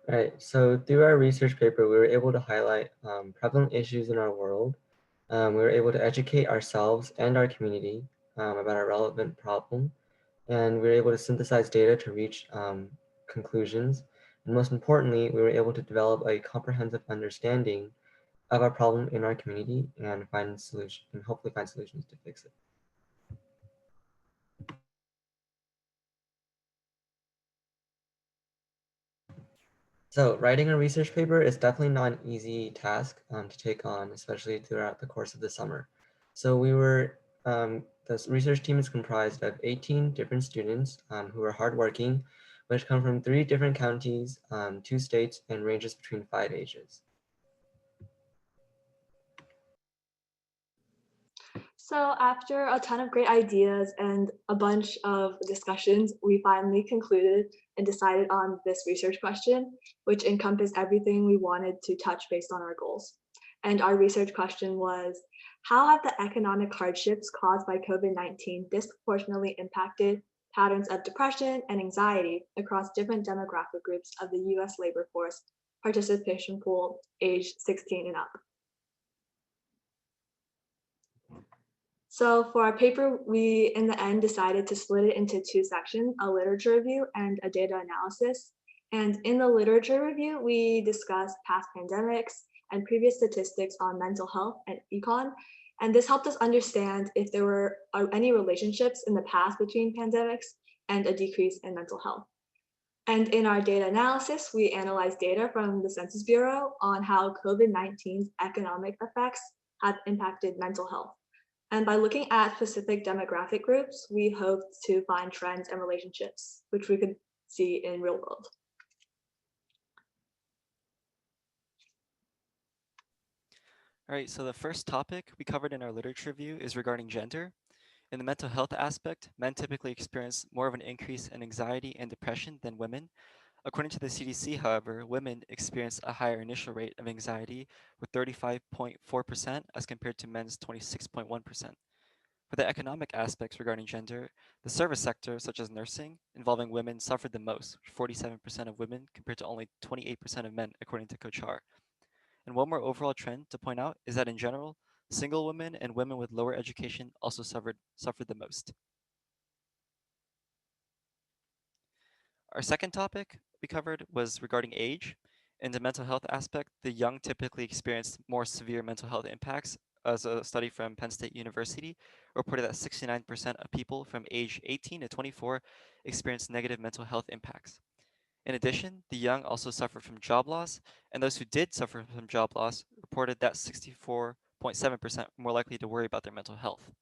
Right, so through our research paper, we were able to highlight prevalent issues in our world. We were able to educate ourselves and our community about a relevant problem, and we were able to synthesize data to reach conclusions. And most importantly, we were able to develop a comprehensive understanding of our problem in our community and find solution and hopefully find solutions to fix it. So writing a research paper is definitely not an easy task to take on, especially throughout the course of the summer. So this research team is comprised of 18 different students who are hardworking, which come from 3 different counties, 2 states, and ranges between 5 ages. So after a ton of great ideas and a bunch of discussions, we finally concluded and decided on this research question, which encompassed everything we wanted to touch based on our goals. And our research question was, how have the economic hardships caused by COVID-19 disproportionately impacted patterns of depression and anxiety across different demographic groups of the US labor force participation pool age 16 and up? So for our paper, we in the end decided to split it into 2 sections, a literature review and a data analysis. And in the literature review, we discussed past pandemics and previous statistics on mental health and econ. And this helped us understand if there were any relationships in the past between pandemics and a decrease in mental health. And in our data analysis, we analyzed data from the Census Bureau on how COVID-19's economic effects have impacted mental health. And by looking at specific demographic groups, we hoped to find trends and relationships, which we could see in real world. All right, so the first topic we covered in our literature review is regarding gender. In the mental health aspect, men typically experience more of an increase in anxiety and depression than women. According to the CDC, however, women experience a higher initial rate of anxiety with 35.4% as compared to men's 26.1%. For the economic aspects regarding gender, the service sector, such as nursing, involving women suffered the most, 47% of women compared to only 28% of men, according to Kochar. And one more overall trend to point out is that in general, single women and women with lower education also suffered the most. Our second topic we covered was regarding age. In the mental health aspect, the young typically experience more severe mental health impacts, as a study from Penn State University reported that 69% of people from age 18 to 24 experience negative mental health impacts. In addition, the young also suffer from job loss, and those who did suffer from job loss reported that 64.7% more likely to worry about their mental health.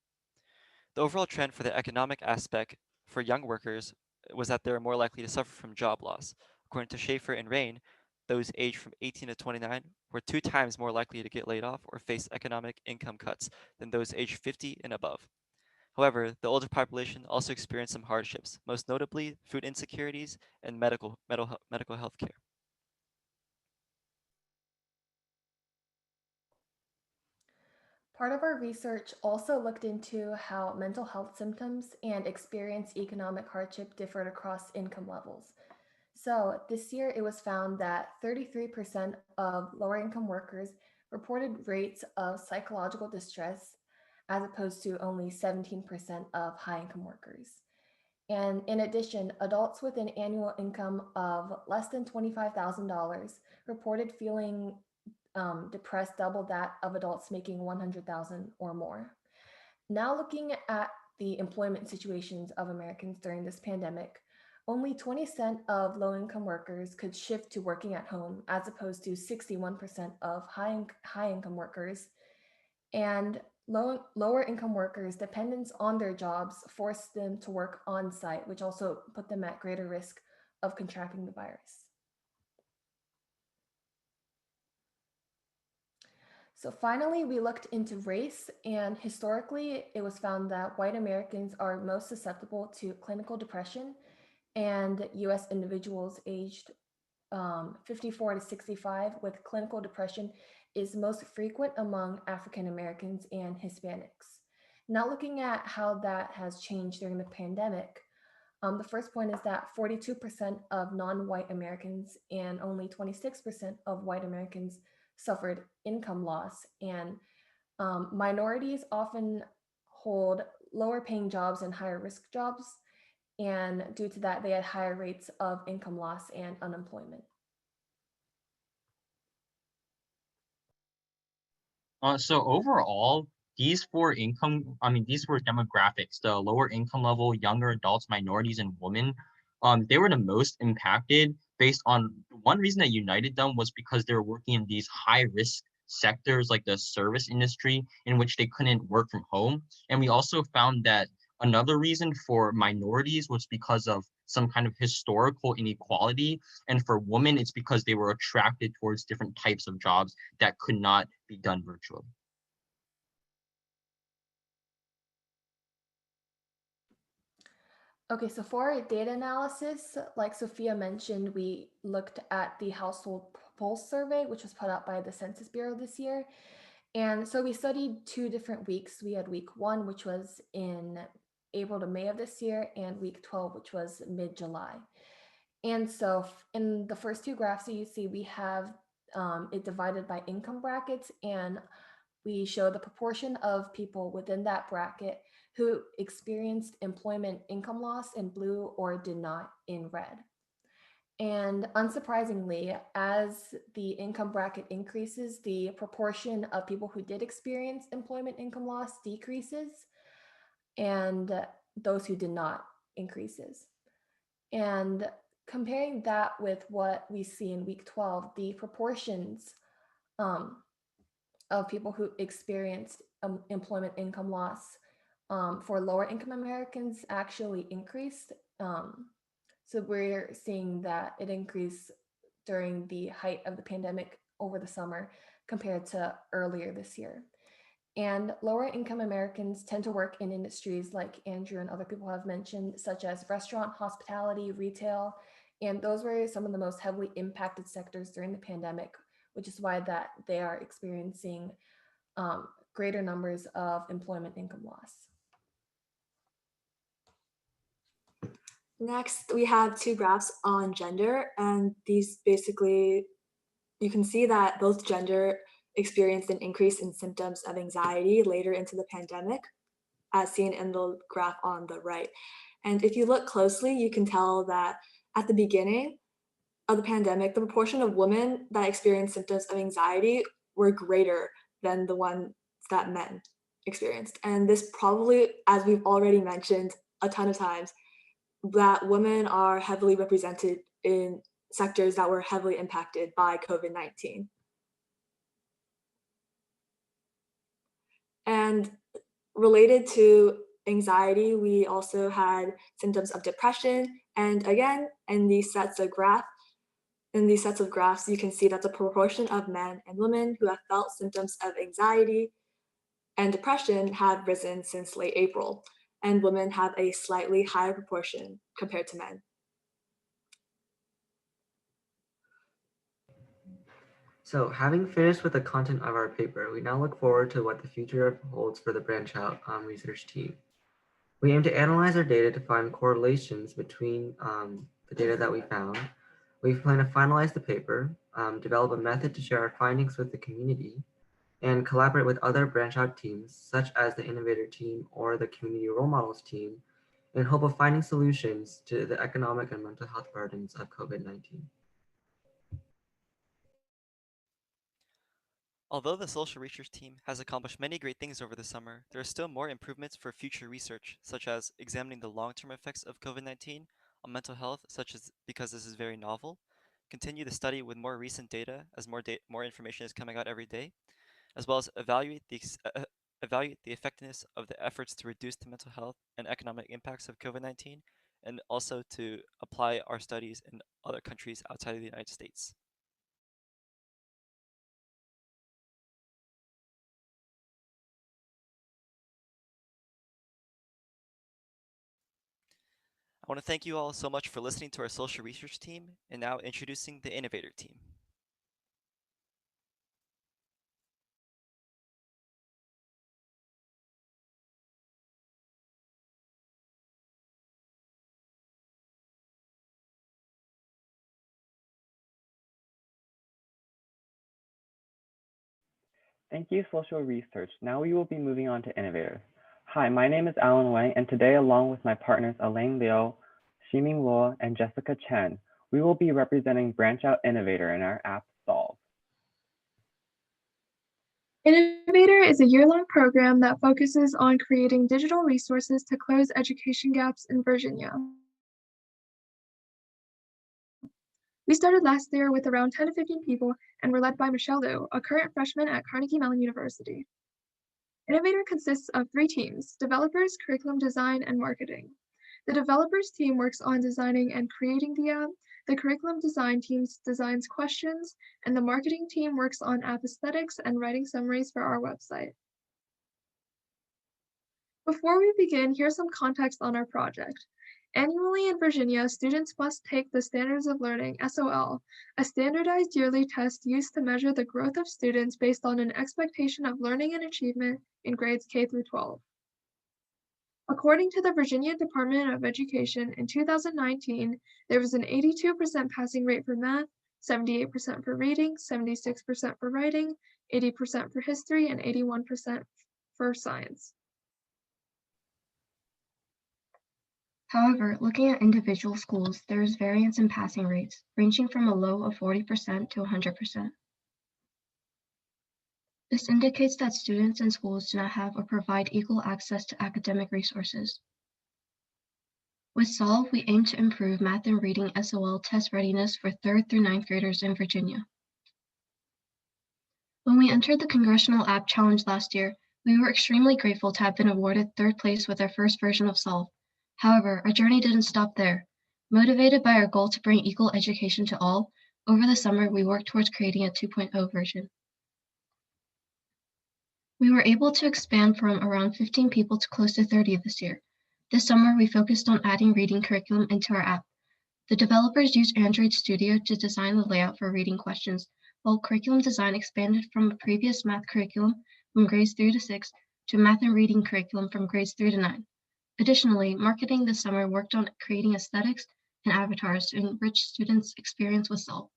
The overall trend for the economic aspect for young workers was that they are more likely to suffer from job loss. According to Schaefer and Rain, those aged from 18 to 29 were 2 times more likely to get laid off or face economic income cuts than those aged 50 and above. However, the older population also experienced some hardships, most notably food insecurities and medical health care. Part of our research also looked into how mental health symptoms and experienced economic hardship differed across income levels. So this year it was found that 33% of lower income workers reported rates of psychological distress as opposed to only 17% of high income workers. And in addition, adults with an annual income of less than $25,000 reported feeling depressed double that of adults making $100,000 or more. Now looking at the employment situations of Americans during this pandemic, only 20% of low-income workers could shift to working at home, as opposed to 61% of high-income workers. And lower-income workers' dependence on their jobs forced them to work on-site, which also put them at greater risk of contracting the virus. So finally, we looked into race, and historically, it was found that white Americans are most susceptible to clinical depression, and US individuals aged 54 to 65 with clinical depression is most frequent among African Americans and Hispanics. Now looking at how that has changed during the pandemic, The first point is that 42% of non-white Americans and only 26% of white Americans suffered income loss. And minorities often hold lower paying jobs and higher risk jobs. And due to that, they had higher rates of income loss and unemployment. So overall, these four demographics, the lower income level, younger adults, minorities, and women, they were the most impacted based on one reason that united them was because they were working in these high risk sectors like the service industry in which they couldn't work from home. And we also found that another reason for minorities was because of some kind of historical inequality. And for women, it's because they were attracted towards different types of jobs that could not be done virtually. Okay, so for data analysis, like Sophia mentioned, we looked at the household pulse survey, which was put out by the Census Bureau this year. And so we studied 2 different weeks. We had week 1, which was in April to May of this year, and week 12, which was mid-July. And so in the first 2 graphs that you see, we have it divided by income brackets, and we show the proportion of people within that bracket who experienced employment income loss in blue or did not in red. And unsurprisingly, as the income bracket increases, the proportion of people who did experience employment income loss decreases, and those who did not increases. And comparing that with what we see in week 12, the proportions of people who experienced employment income loss for lower income Americans actually increased. So we're seeing that it increased during the height of the pandemic over the summer compared to earlier this year. And lower income Americans tend to work in industries like Andrew and other people have mentioned, such as restaurant, hospitality, retail, and those were some of the most heavily impacted sectors during the pandemic, which is why that they are experiencing greater numbers of employment income loss. Next, we have 2 graphs on gender, and these basically, you can see that both gender experienced an increase in symptoms of anxiety later into the pandemic, as seen in the graph on the right. And if you look closely, you can tell that at the beginning of the pandemic, the proportion of women that experienced symptoms of anxiety were greater than the ones that men experienced. And this probably, as we've already mentioned a ton of times, that women are heavily represented in sectors that were heavily impacted by COVID-19. And related to anxiety, we also had symptoms of depression. And again, in these sets of graphs, you can see that the proportion of men and women who have felt symptoms of anxiety and depression have risen since late April, and women have a slightly higher proportion compared to men. So having finished with the content of our paper, we now look forward to what the future holds for the BranchOut research team. We aim to analyze our data to find correlations between the data that we found. We plan to finalize the paper, develop a method to share our findings with the community, and collaborate with other BranchOut teams, such as the Innovator team or the Community Role Models team, in hope of finding solutions to the economic and mental health burdens of COVID-19. Although the social research team has accomplished many great things over the summer, there are still more improvements for future research, such as examining the long-term effects of COVID-19 on mental health, such as because this is very novel, continue the study with more recent data as more information is coming out every day, as well as evaluate the effectiveness of the efforts to reduce the mental health and economic impacts of COVID-19, and also to apply our studies in other countries outside of the United States. I want to thank you all so much for listening to our social research team, and now introducing the Innovator team. Thank you, social research. Now we will be moving on to innovators. Hi, my name is Alan Wang, and today, along with my partners Elaine Liu, Ximing Luo, and Jessica Chen, we will be representing BranchOut Innovator in our app Solve. Innovator is a year-long program that focuses on creating digital resources to close education gaps in Virginia. We started last year with around 10 to 15 people and were led by Michelle Liu, a current freshman at Carnegie Mellon University. Innovator consists of 3 teams: developers, curriculum design, and marketing. The developers team works on designing and creating the app. The curriculum design team designs questions, and the marketing team works on app aesthetics and writing summaries for our website. Before we begin, here's some context on our project. Annually in Virginia, students must take the Standards of Learning, SOL, a standardized yearly test used to measure the growth of students based on an expectation of learning and achievement in grades K through 12. According to the Virginia Department of Education, in 2019, there was an 82% passing rate for math, 78% for reading, 76% for writing, 80% for history, and 81% for science. However, looking at individual schools, there is variance in passing rates, ranging from a low of 40% to 100%. This indicates that students and schools do not have or provide equal access to academic resources. With Solve, we aim to improve math and reading SOL test readiness for 3rd through 9th graders in Virginia. When we entered the Congressional App Challenge last year, we were extremely grateful to have been awarded 3rd place with our first version of Solve. However, our journey didn't stop there. Motivated by our goal to bring equal education to all, over the summer we worked towards creating a 2.0 version. We were able to expand from around 15 people to close to 30 this year. This summer we focused on adding reading curriculum into our app. The developers used Android Studio to design the layout for reading questions, while curriculum design expanded from a previous math curriculum from grades 3 to 6 to math and reading curriculum from grades 3 to 9. Additionally, marketing this summer worked on creating aesthetics and avatars to enrich students' experience with Solve.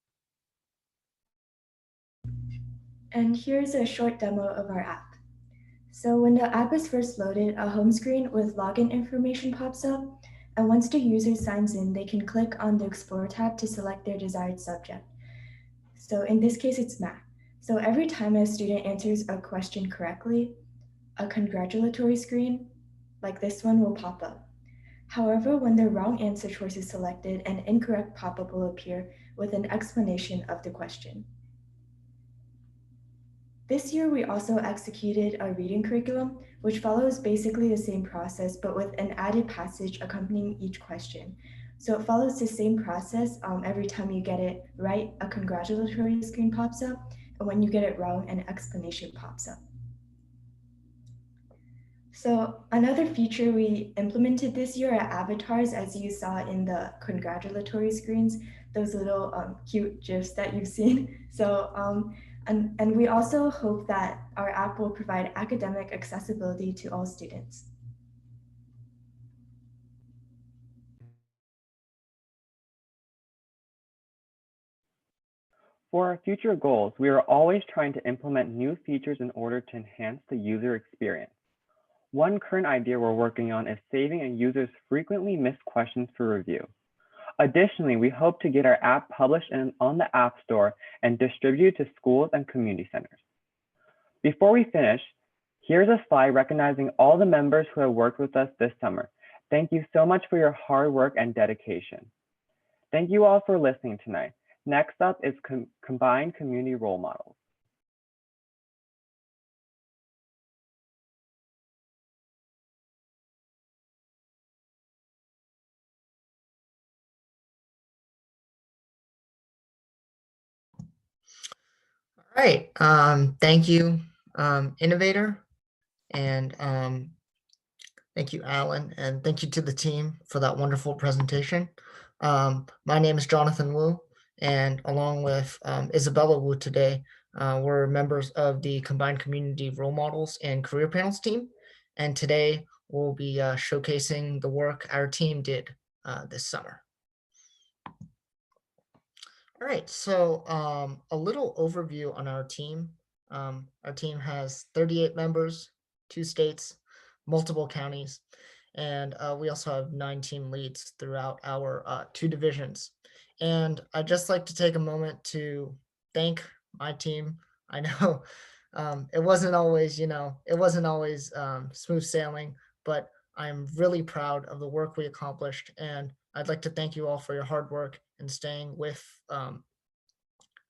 And here's a short demo of our app. So when the app is first loaded, a home screen with login information pops up, and once the user signs in, they can click on the Explore tab to select their desired subject. So in this case, it's math. So every time a student answers a question correctly, a congratulatory screen like this one will pop up. However, when the wrong answer choice is selected, an incorrect pop-up will appear with an explanation of the question. This year, we also executed a reading curriculum, which follows basically the same process, but with an added passage accompanying each question. So it follows the same process. Every time you get it right, a congratulatory screen pops up, and when you get it wrong, an explanation pops up. So another feature we implemented this year are avatars, as you saw in the congratulatory screens, those little cute GIFs that you've seen. So, and we also hope that our app will provide academic accessibility to all students. For our future goals, we are always trying to implement new features in order to enhance the user experience. One current idea we're working on is saving a user's frequently missed questions for review. Additionally, we hope to get our app published on the App Store and distributed to schools and community centers. Before we finish, here's a slide recognizing all the members who have worked with us this summer. Thank you so much for your hard work and dedication. Thank you all for listening tonight. Next up is Combined Community Role Models. All right, thank you, Innovator, and thank you, Alan, and thank you to the team for that wonderful presentation. My name is Jonathan Wu, and along with Isabella Wu today, we're members of the Combined Community Role Models and Career Panels team, and today we'll be showcasing the work our team did this summer. All right, so a little overview on our team. Our team has 38 members, 2 states, multiple counties, and we also have 9 team leads throughout our 2 divisions. And I'd just like to take a moment to thank my team. I know it wasn't always, smooth sailing, but I'm really proud of the work we accomplished. And I'd like to thank you all for your hard work and staying with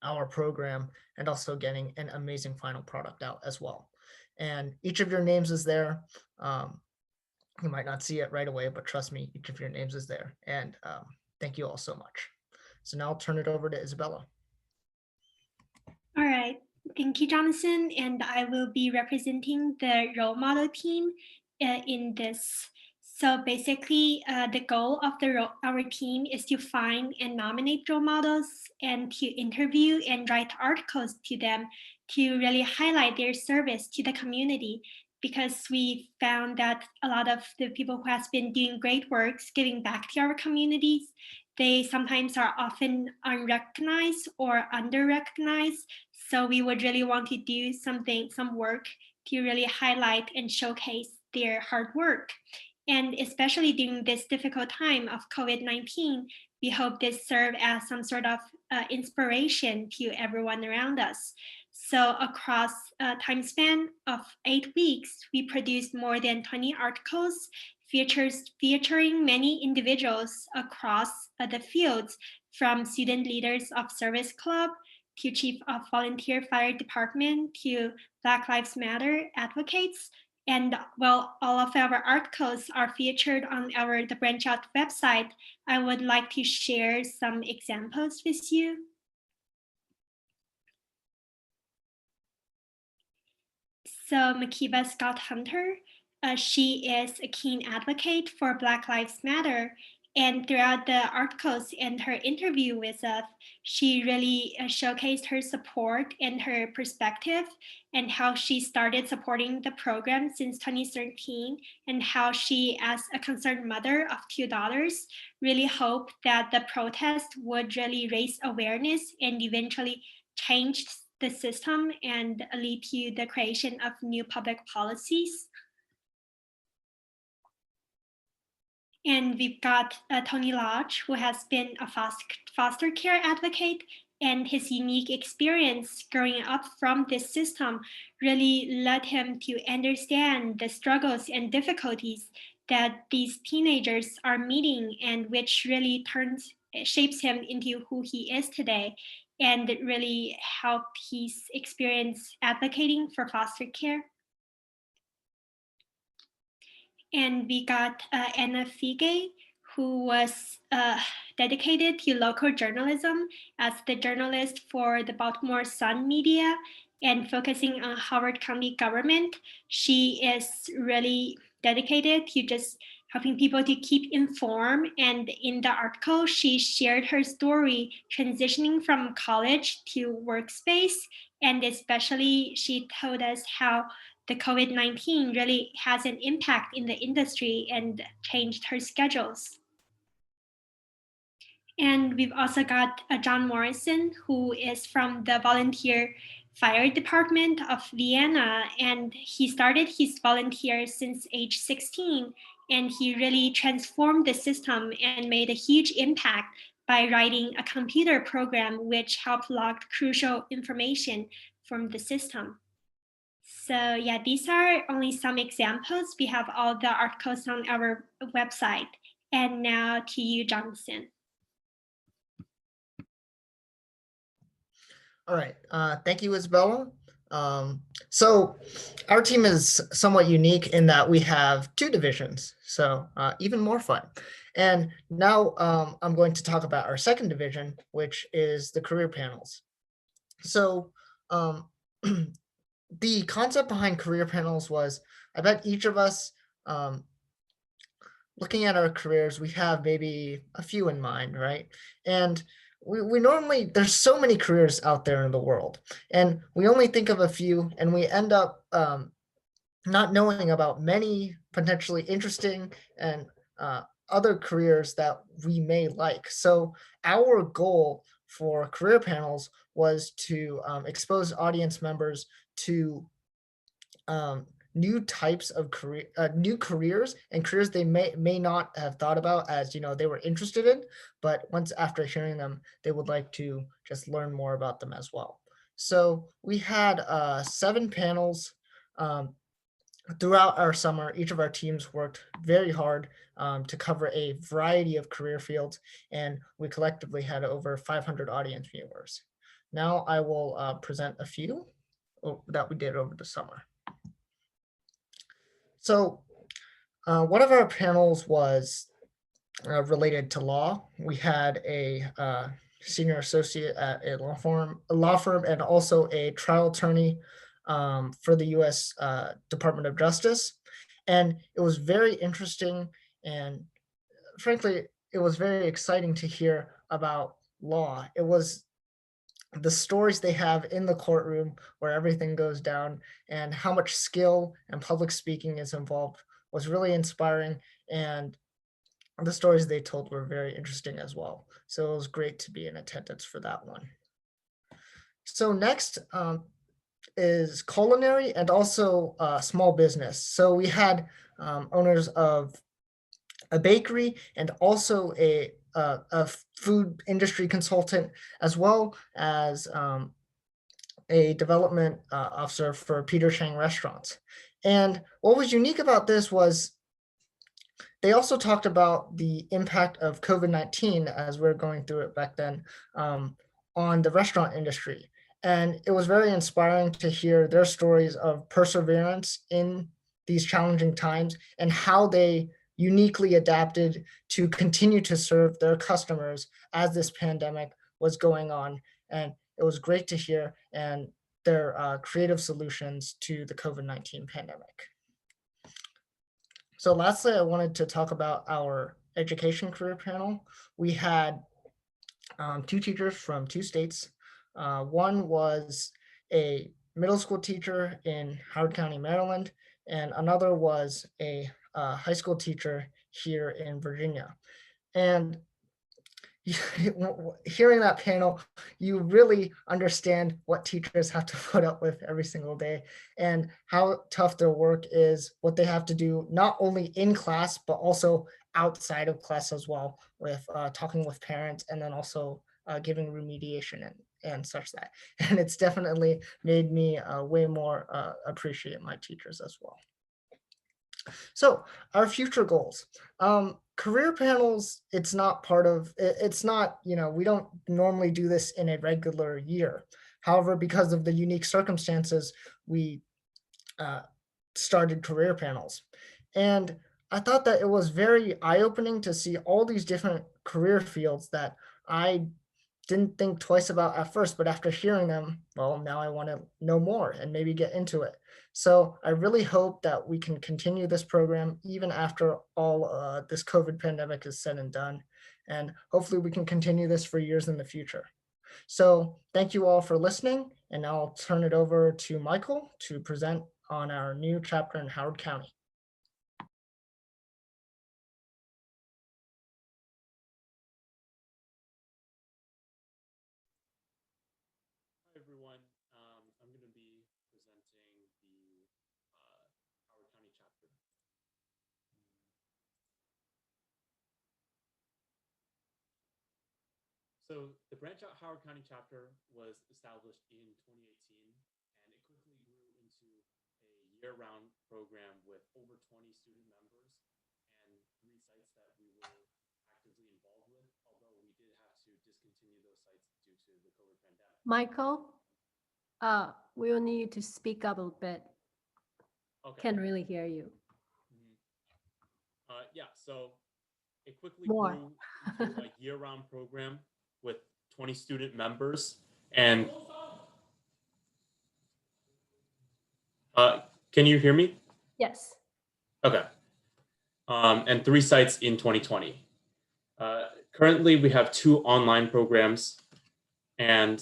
our program and also getting an amazing final product out as well. And each of your names is there. You might not see it right away, but trust me, each of your names is there. And thank you all so much. So now I'll turn it over to Isabella. All right. Thank you, Jonathan. And I will be representing the role model team in this. So basically, the goal of our team is to find and nominate role models and to interview and write articles to them to really highlight their service to the community, because we found that a lot of the people who has been doing great works giving back to our communities, they sometimes are often unrecognized or under-recognized. So we would really want to do some work to really highlight and showcase their hard work. And especially during this difficult time of COVID-19, we hope this serve as some sort of inspiration to everyone around us. So across a time span of 8 weeks, we produced more than 20 articles featuring many individuals across the fields, from student leaders of service club to chief of volunteer fire department to Black Lives Matter advocates. And while all of our articles are featured on the BranchOut website, I would like to share some examples with you. So Makiba Scott Hunter, she is a keen advocate for Black Lives Matter. And throughout the articles and her interview with us, she really showcased her support and her perspective, and how she started supporting the program since 2013, and how she, as a concerned mother of 2 daughters, really hoped that the protest would really raise awareness and eventually change the system and lead to the creation of new public policies. And we've got Tony Lodge, who has been a foster care advocate, and his unique experience growing up from this system really led him to understand the struggles and difficulties that these teenagers are meeting, and which really shapes him into who he is today, and it really helped his experience advocating for foster care. And we got Anna Fige, who was dedicated to local journalism as the journalist for the Baltimore Sun media and focusing on Howard County government. She is really dedicated to just helping people to keep informed. And in the article, she shared her story transitioning from college to workspace. And especially, she told us how the COVID-19 really has an impact in the industry and changed her schedules. And we've also got John Morrison, who is from the volunteer fire department of Vienna, and he started his volunteer since age 16, and he really transformed the system and made a huge impact by writing a computer program which helped log crucial information from the system. So yeah, these are only some examples. We have all the articles on our website. And now to you, Johnson. All right. Thank you, Isabella. So our team is somewhat unique in that we have 2 divisions, so even more fun. And now I'm going to talk about our second division, which is the career panels. So the concept behind career panels was, I bet each of us, looking at our careers, we have maybe a few in mind, right? And we normally, there's so many careers out there in the world, and we only think of a few, and we end up not knowing about many potentially interesting and other careers that we may like. So our goal for career panels was to expose audience members to new types of new careers and careers they may not have thought about as they were interested in, but once after hearing them, they would like to just learn more about them as well. So we had 7 panels throughout our summer. Each of our teams worked very hard to cover a variety of career fields, and we collectively had over 500 audience viewers. Now I will present a few that we did over the summer. So one of our panels was related to law. We had a senior associate at a law firm and also a trial attorney for the U.S. Department of Justice. And it was very interesting, and frankly, it was very exciting to hear about law. It was the stories they have in the courtroom where everything goes down and how much skill and public speaking is involved was really inspiring, and the stories they told were very interesting as well. So it was great to be in attendance for that one. So next is culinary and also small business. So we had owners of a bakery and also a food industry consultant, as well as a development officer for Peter Chang Restaurants. And what was unique about this was they also talked about the impact of COVID-19, as we are going through it back then, on the restaurant industry. And it was very inspiring to hear their stories of perseverance in these challenging times and how they uniquely adapted to continue to serve their customers as this pandemic was going on. And it was great to hear and their creative solutions to the COVID-19 pandemic. So lastly, I wanted to talk about our education career panel. We had 2 teachers from 2 states. One was a middle school teacher in Howard County, Maryland, and another was a high school teacher here in Virginia. And hearing that panel, you really understand what teachers have to put up with every single day and how tough their work is, what they have to do, not only in class, but also outside of class as well, with talking with parents and then also giving remediation and such that. And it's definitely made me way more appreciate my teachers as well. So our future goals. Career panels, it's not part of, it's not, we don't normally do this in a regular year. However, because of the unique circumstances, we started career panels. And I thought that it was very eye-opening to see all these different career fields that I didn't think twice about at first, but after hearing them, well, now I want to know more and maybe get into it. So I really hope that we can continue this program even after all this COVID pandemic is said and done. And hopefully we can continue this for years in the future. So thank you all for listening. And now I'll turn it over to Michael to present on our new chapter in Howard County. Hi everyone, I'm going to be presenting the Howard County chapter. So the BranchOut Howard County chapter was established in 2018, and it quickly grew into a year-round program with over 20 student members and 3 sites that we were actively involved with, although we did have to discontinue those sites due to the COVID pandemic. Michael, we will need you to speak up a bit. Okay. Can't really hear you. Yeah, so it quickly More. grew into a year-round program with 20 student members, and can you hear me? Yes. Okay. And 3 sites in 2020. Currently, we have 2 online programs, and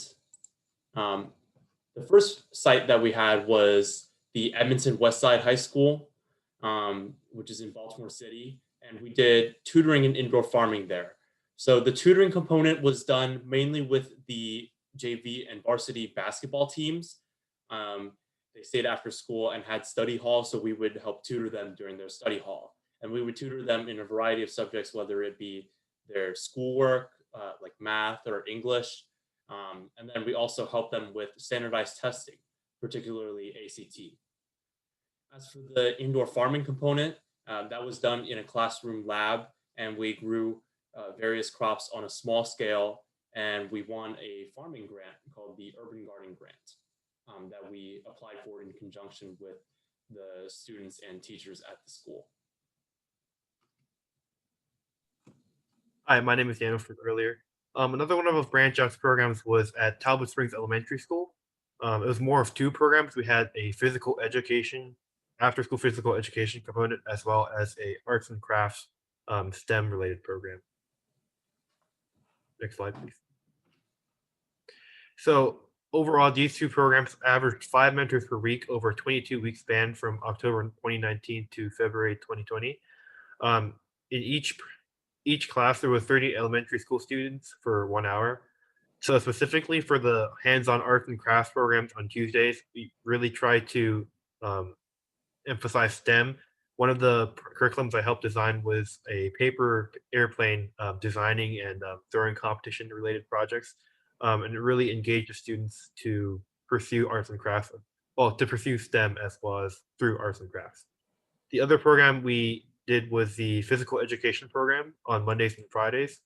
the first site that we had was the Edmonton Westside High School, which is in Baltimore City, and we did tutoring and indoor farming there. So the tutoring component was done mainly with the JV and varsity basketball teams. they stayed after school and had study hall, so we would help tutor them during their study hall. And we would tutor them in a variety of subjects, whether it be their schoolwork, like math or English. And then we also help them with standardized testing, particularly ACT. As for the indoor farming component, that was done in a classroom lab, and we grew various crops on a small scale, and we won a farming grant called the Urban Garden Grant that we applied for in conjunction with the students and teachers at the school. Hi, my name is Daniel from earlier. Another one of those BranchOut programs was at Talbot Springs Elementary School. It was more of two programs. We had a physical education, after-school physical education component, as well as a arts and crafts STEM-related program. Next slide, please. So overall, these two programs averaged 5 mentors per week over a 22-week span from October 2019 to February 2020. In each class, there was 30 elementary school students for 1 hour. So specifically for the hands-on arts and crafts programs on Tuesdays, we really try to emphasize STEM. One of the curriculums I helped design was a paper airplane designing and throwing competition related projects. And it really engaged the students to pursue arts and crafts, well, to pursue STEM as well as through arts and crafts. The other program we did was the physical education program on Mondays and Fridays.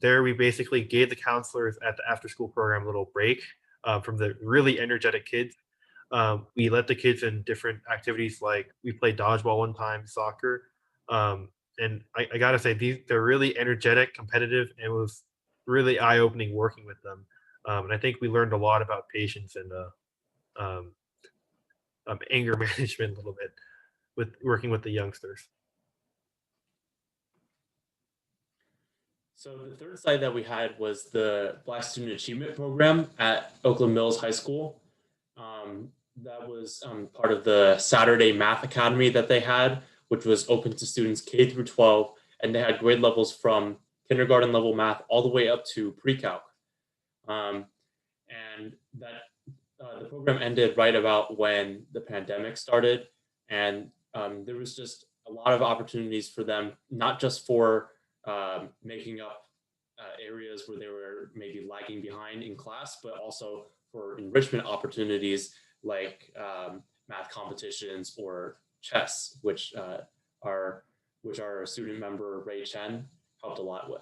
There we basically gave the counselors at the after school program a little break from the really energetic kids. We let the kids in different activities, like we played dodgeball one time, soccer. And I gotta say, they're really energetic, competitive, and it was really eye-opening working with them. And I think we learned a lot about patience and anger management a little bit with working with the youngsters. So the third site that we had was the Black Student Achievement Program at Oakland Mills High School. That was part of the Saturday Math Academy that they had, which was open to students K through 12, and they had grade levels from kindergarten level math all the way up to pre-calc. And that the program ended right about when the pandemic started, and there was just a lot of opportunities for them, not just for making up areas where they were maybe lagging behind in class, but also for enrichment opportunities like math competitions or chess, which our student member Ray Chen helped a lot with.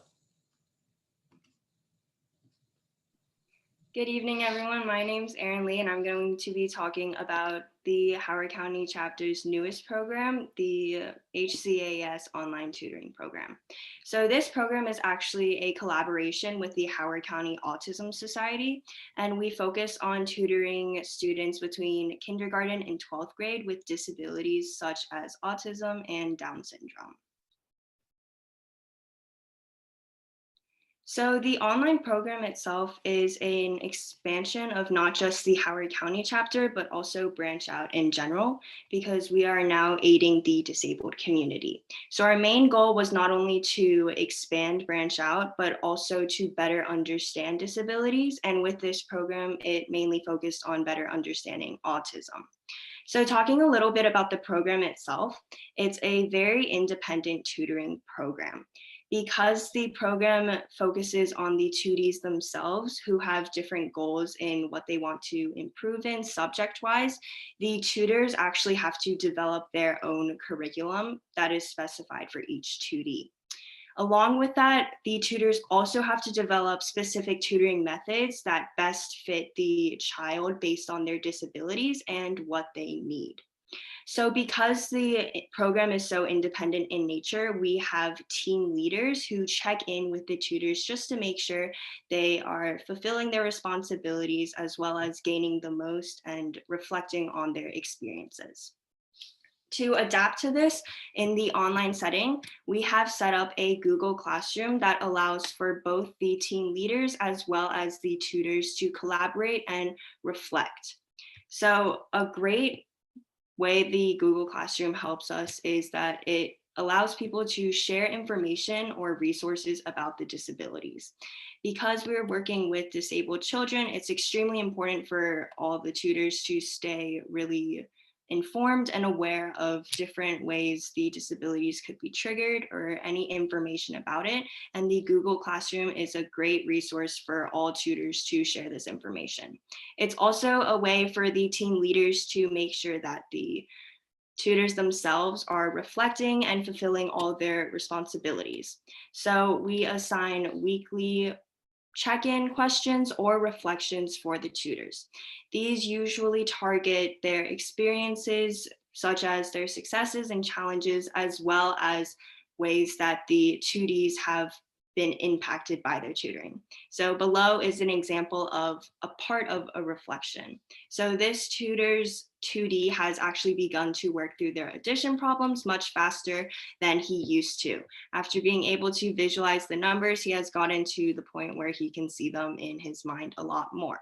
Good evening, everyone. My name is Erin Lee, and I'm going to be talking about the Howard County chapter's newest program, the HCAS online tutoring program. So this program is actually a collaboration with the Howard County Autism Society, and we focus on tutoring students between kindergarten and 12th grade with disabilities such as autism and Down syndrome. So the online program itself is an expansion of not just the Howard County chapter, but also BranchOut in general, because we are now aiding the disabled community. So our main goal was not only to expand BranchOut, but also to better understand disabilities. And with this program, it mainly focused on better understanding autism. So talking a little bit about the program itself, it's a very independent tutoring program. Because the program focuses on the tutees themselves who have different goals in what they want to improve in subject-wise, the tutors actually have to develop their own curriculum that is specified for each tutee. Along with that, the tutors also have to develop specific tutoring methods that best fit the child based on their disabilities and what they need. So because the program is so independent in nature, we have team leaders who check in with the tutors just to make sure they are fulfilling their responsibilities as well as gaining the most and reflecting on their experiences. To adapt to this in the online setting, we have set up a Google Classroom that allows for both the team leaders as well as the tutors to collaborate and reflect. So a great way the Google Classroom helps us is that it allows people to share information or resources about the disabilities. Because we're working with disabled children, it's extremely important for all the tutors to stay really informed and aware of different ways the disabilities could be triggered or any information about it. And the Google Classroom is a great resource for all tutors to share this information. It's also a way for the team leaders to make sure that the tutors themselves are reflecting and fulfilling all their responsibilities. So we assign weekly check-in questions or reflections for the tutors. These usually target their experiences, such as their successes and challenges, as well as ways that the tutees have been impacted by their tutoring. So below is an example of a part of a reflection. So this tutor's 2D has actually begun to work through their addition problems much faster than he used to. After being able to visualize the numbers, he has gotten to the point where he can see them in his mind a lot more.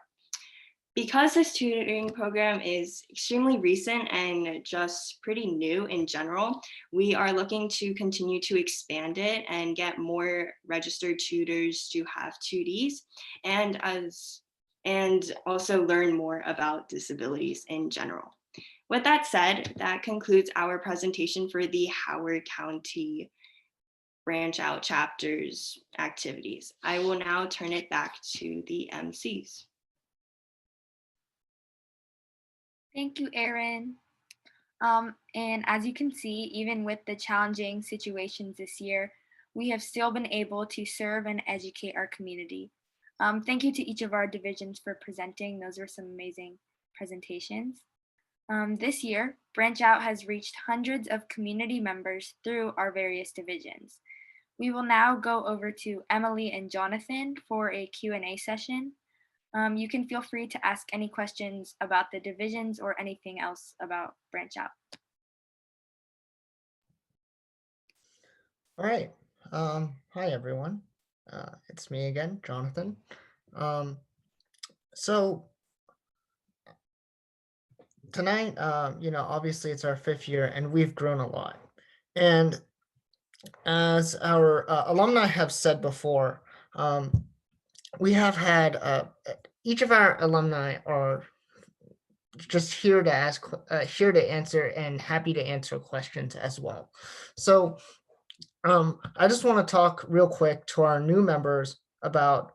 Because this tutoring program is extremely recent and just pretty new in general, we are looking to continue to expand it and get more registered tutors to have 2Ds and also learn more about disabilities in general. With that said, that concludes our presentation for the Howard County BranchOut chapters activities. I will now turn it back to the MCs. Thank you, Erin. And as you can see, even with the challenging situations this year, we have still been able to serve and educate our community. Thank you to each of our divisions for presenting. Those were some amazing presentations. This year, BranchOut has reached hundreds of community members through our various divisions. We will now go over to Emily and Jonathan for a Q&A session. You can feel free to ask any questions about the divisions or anything else about BranchOut. All right. Hi, everyone. It's me again, Jonathan. So tonight, obviously it's our 5th year and we've grown a lot. And as our alumni have said before, we have had, each of our alumni are just here to answer and happy to answer questions as well. So I just want to talk real quick to our new members about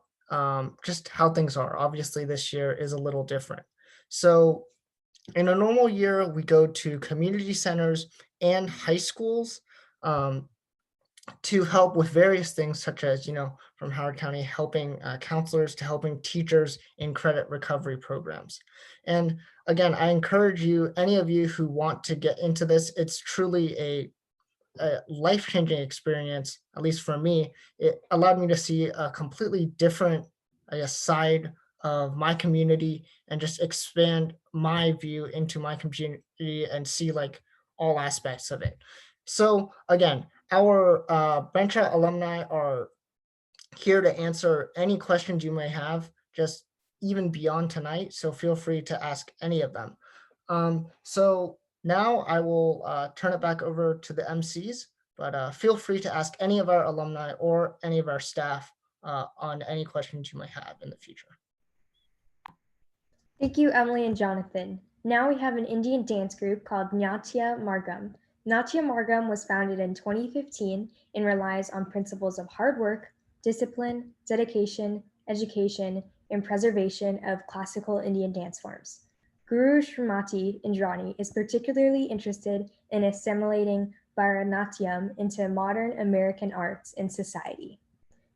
just how things are. Obviously, this year is a little different. So in a normal year, we go to community centers and high schools to help with various things such as, from Howard County, helping counselors to helping teachers in credit recovery programs. And again, I encourage you, any of you who want to get into this, it's truly a life-changing experience, at least for me. It allowed me to see a completely different, side of my community and just expand my view into my community and see like all aspects of it. So again, our BranchOut alumni are here to answer any questions you may have, just even beyond tonight. So feel free to ask any of them. So now I will turn it back over to the MCs, but feel free to ask any of our alumni or any of our staff on any questions you might have in the future. Thank you, Emily and Jonathan. Now we have an Indian dance group called Natya Margam. Natya Margam was founded in 2015 and relies on principles of hard work, discipline, dedication, education, and preservation of classical Indian dance forms. Guru Srimati Indrani is particularly interested in assimilating Bharatanatyam into modern American arts and society.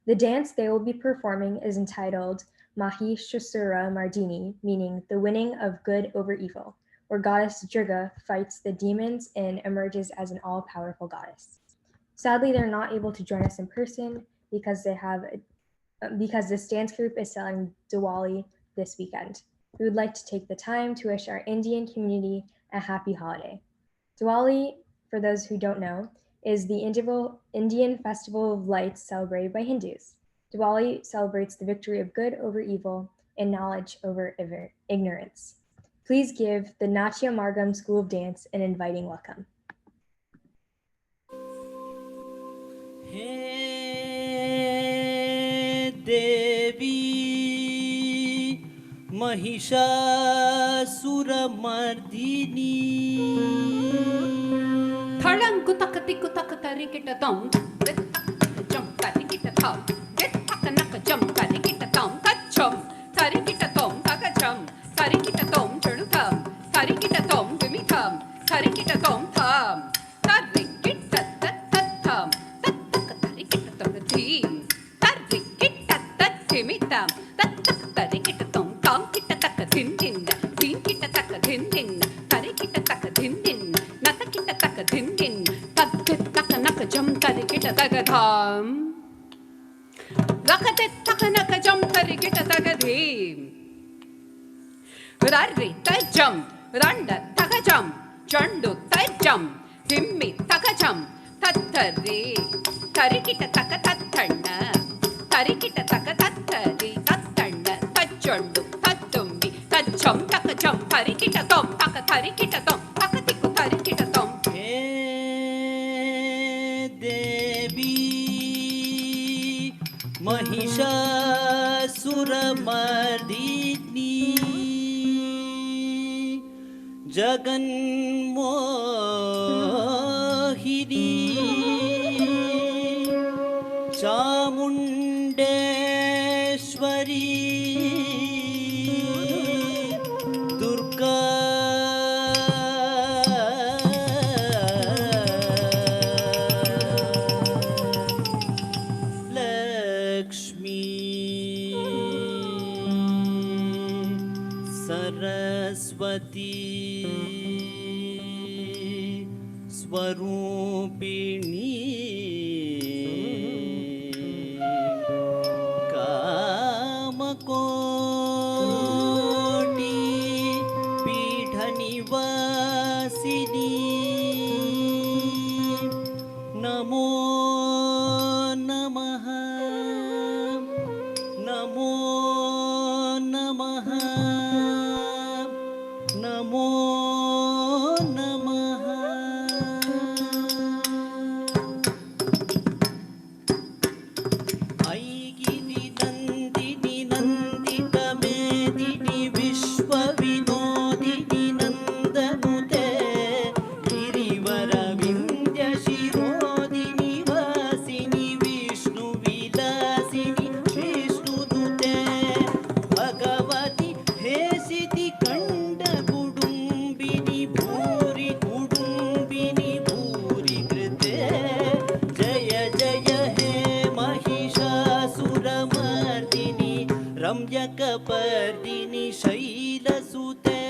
The dance they will be performing is entitled Mahishasura Mardini, meaning the winning of good over evil, where goddess Durga fights the demons and emerges as an all-powerful goddess. Sadly, they're not able to join us in person because this dance group is celebrating Diwali this weekend. We would like to take the time to wish our Indian community a happy holiday. Diwali, for those who don't know, is the Indian festival of lights celebrated by Hindus. Diwali celebrates the victory of good over evil and knowledge over ignorance. Please give the Natya Margam School of Dance an inviting welcome. Devi Mahishasuramardini Thalang kutak tikutak tarikita tom, jump tarikita tom, get takanaka jump tarikita tom, kachum, tarikita tom, takachum, tarikita tom, turnutam, tarikita tom, gimitam, tarikita tom, tam, tarikita tatam, tataka tarikita tom, team, tarikita tatimitam, tataka tarikita tom, tom kita taka dindin, din kita taka dindin, tarikita taka dindin. Natakita taka dindin, takit taka naka jum tarikita taka tham. Rakatit taka naka jum tarikita taka dhim. Rari ta jum, randa taka jum, chandu ta jum, dimmi taka jum, tattari, tarikita taka tattarna, tarikita taka tattari, tattarna, tachandu, tattumbi, tachum taka jum, tarikita tom, taka tarikita tom, taka tiku tarikita tom. देवी महिषासुरमर्दिनी जगन्मोहिनी चामुण्डेश्वरी दुर्गा सरस्वती स्वरूपिणी कामकोटि पीठनिवासिनी नमो नमः नमो नमः नमो नमः ऐगिरि नन्दिनि नन्दितमेदिनि विश्वविनोदिनि नन्दनुते गिरिवरविन्द्यशिरोदिनि वासिनि विष्णुविलासिनि विष्णुनुते भगवति हेसिति कुडुम्बिनि भूरि कृते जय जय हे महिषासुरमर्दिनि रम्यकपर्दिनि शैलसुते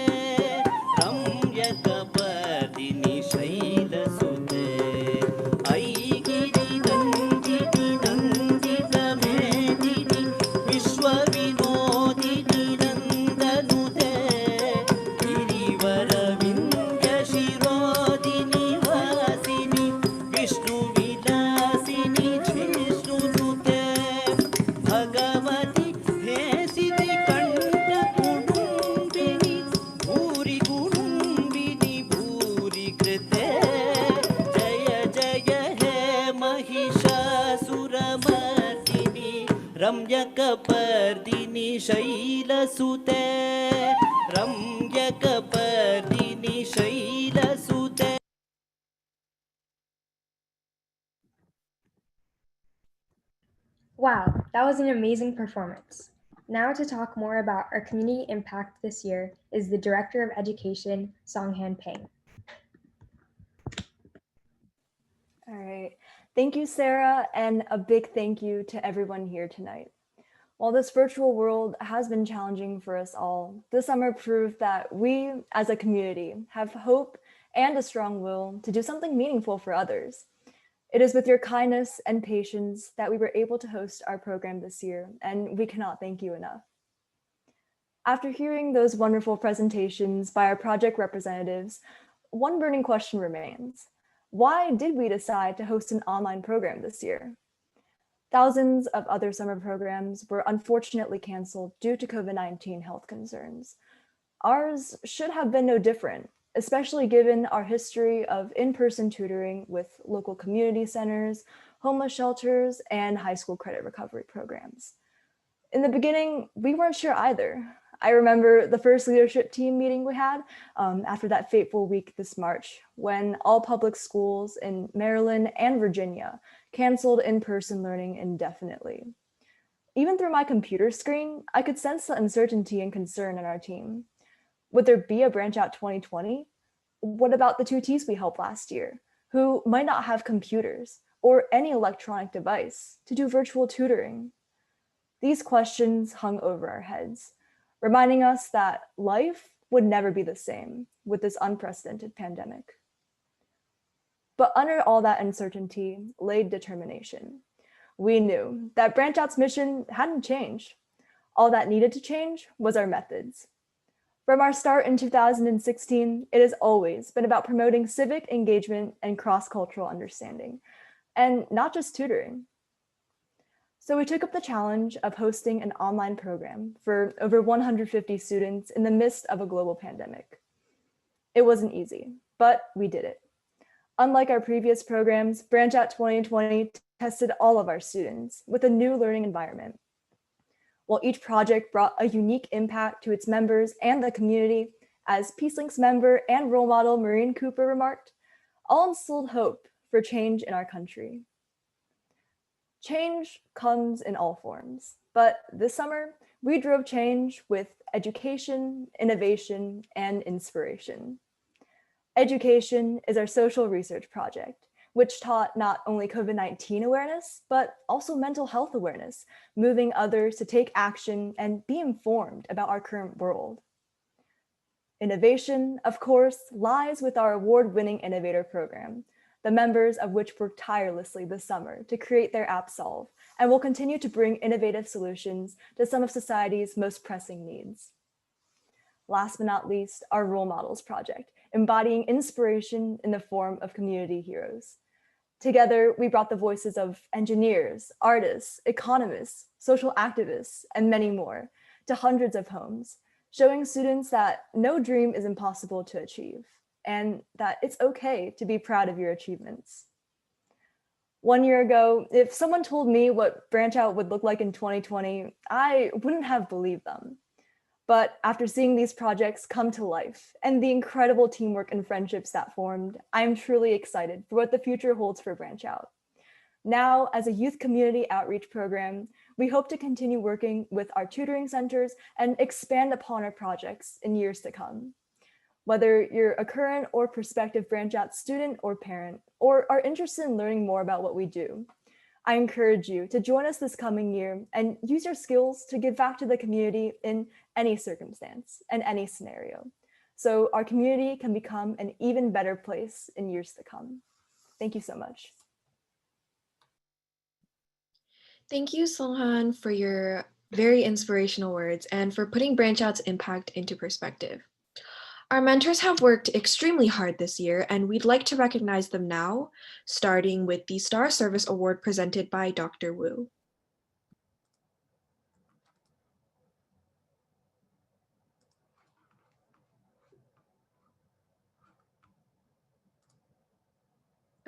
रम्यकपर्दिनि शैलसुते ऐगिरि नन्दिनि नन्दितमेदिनि विश्वविनोदिनि नन्दनुते गिरिवरविन्द्यशिरोदिनि वासिनि विष्णुविलासिनि विष्णुनुते भगवति हेसिति कुडुम्बिनि भूरि कृते जय जय हे Mahishasuramardini रम्यकपर्दिनि शैलसुते रम्यकपर्दिनि शैलसुते Wow, that was an amazing performance. Now to talk more about our community impact this year is the Director of Education, Songhan Peng. All right. Thank you, Sarah, and a big thank you to everyone here tonight. While this virtual world has been challenging for us all, this summer proved that we, as a community, have hope and a strong will to do something meaningful for others. It is with your kindness and patience that we were able to host our program this year, and we cannot thank you enough. After hearing those wonderful presentations by our project representatives, one burning question remains. Why did we decide to host an online program this year? Thousands of other summer programs were unfortunately canceled due to COVID-19 health concerns. Ours should have been no different, especially given our history of in-person tutoring with local community centers, homeless shelters, and high school credit recovery programs. In the beginning, we weren't sure either. I remember the first leadership team meeting we had after that fateful week this March, when all public schools in Maryland and Virginia canceled in-person learning indefinitely. Even through my computer screen, I could sense the uncertainty and concern in our team. Would there be a BranchOut 2020? What about the tutees we helped last year, who might not have computers or any electronic device to do virtual tutoring? These questions hung over our heads, reminding us that life would never be the same with this unprecedented pandemic. But under all that uncertainty lay determination. We knew that BranchOut's mission hadn't changed. All that needed to change was our methods. From our start in 2016, it has always been about promoting civic engagement and cross-cultural understanding, and not just tutoring. So we took up the challenge of hosting an online program for over 150 students in the midst of a global pandemic. It wasn't easy, but we did it. Unlike our previous programs, BranchOut 2020 tested all of our students with a new learning environment. While each project brought a unique impact to its members and the community, as PeaceLink's member and role model Maureen Cooper remarked, all instilled hope for change in our country. Change comes in all forms, but this summer, we drove change with education, innovation, and inspiration. Education is our social research project, which taught not only COVID-19 awareness, but also mental health awareness, moving others to take action and be informed about our current world. Innovation, of course, lies with our award-winning innovator program, the members of which worked tirelessly this summer to create their app Solve, and will continue to bring innovative solutions to some of society's most pressing needs. Last but not least, our Role Models project, embodying inspiration in the form of community heroes. Together, we brought the voices of engineers, artists, economists, social activists, and many more to hundreds of homes, showing students that no dream is impossible to achieve, and that it's okay to be proud of your achievements. 1 year ago, if someone told me what BranchOut would look like in 2020, I wouldn't have believed them. But after seeing these projects come to life and the incredible teamwork and friendships that formed, I am truly excited for what the future holds for BranchOut. Now, as a youth community outreach program, we hope to continue working with our tutoring centers and expand upon our projects in years to come. Whether you're a current or prospective BranchOut student or parent, or are interested in learning more about what we do, I encourage you to join us this coming year and use your skills to give back to the community in any circumstance and any scenario, so our community can become an even better place in years to come. Thank you so much. Thank you, Songhan, for your very inspirational words and for putting BranchOut's impact into perspective. Our mentors have worked extremely hard this year, and we'd like to recognize them now, starting with the Star Service Award presented by Dr. Wu.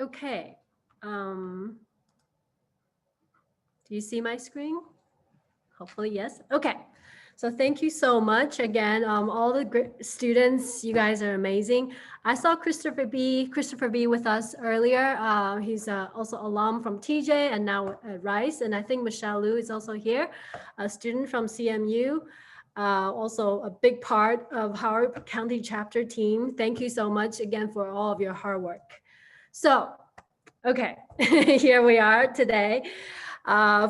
Okay. Do you see my screen? Hopefully, yes. Okay. So thank you so much again. All the great students, you guys are amazing. I saw Christopher B with us earlier. He's also alum from TJ and now at Rice. And I think Michelle Liu is also here, a student from CMU. Also a big part of Howard County chapter team. Thank you so much again for all of your hard work. So, okay, here we are today.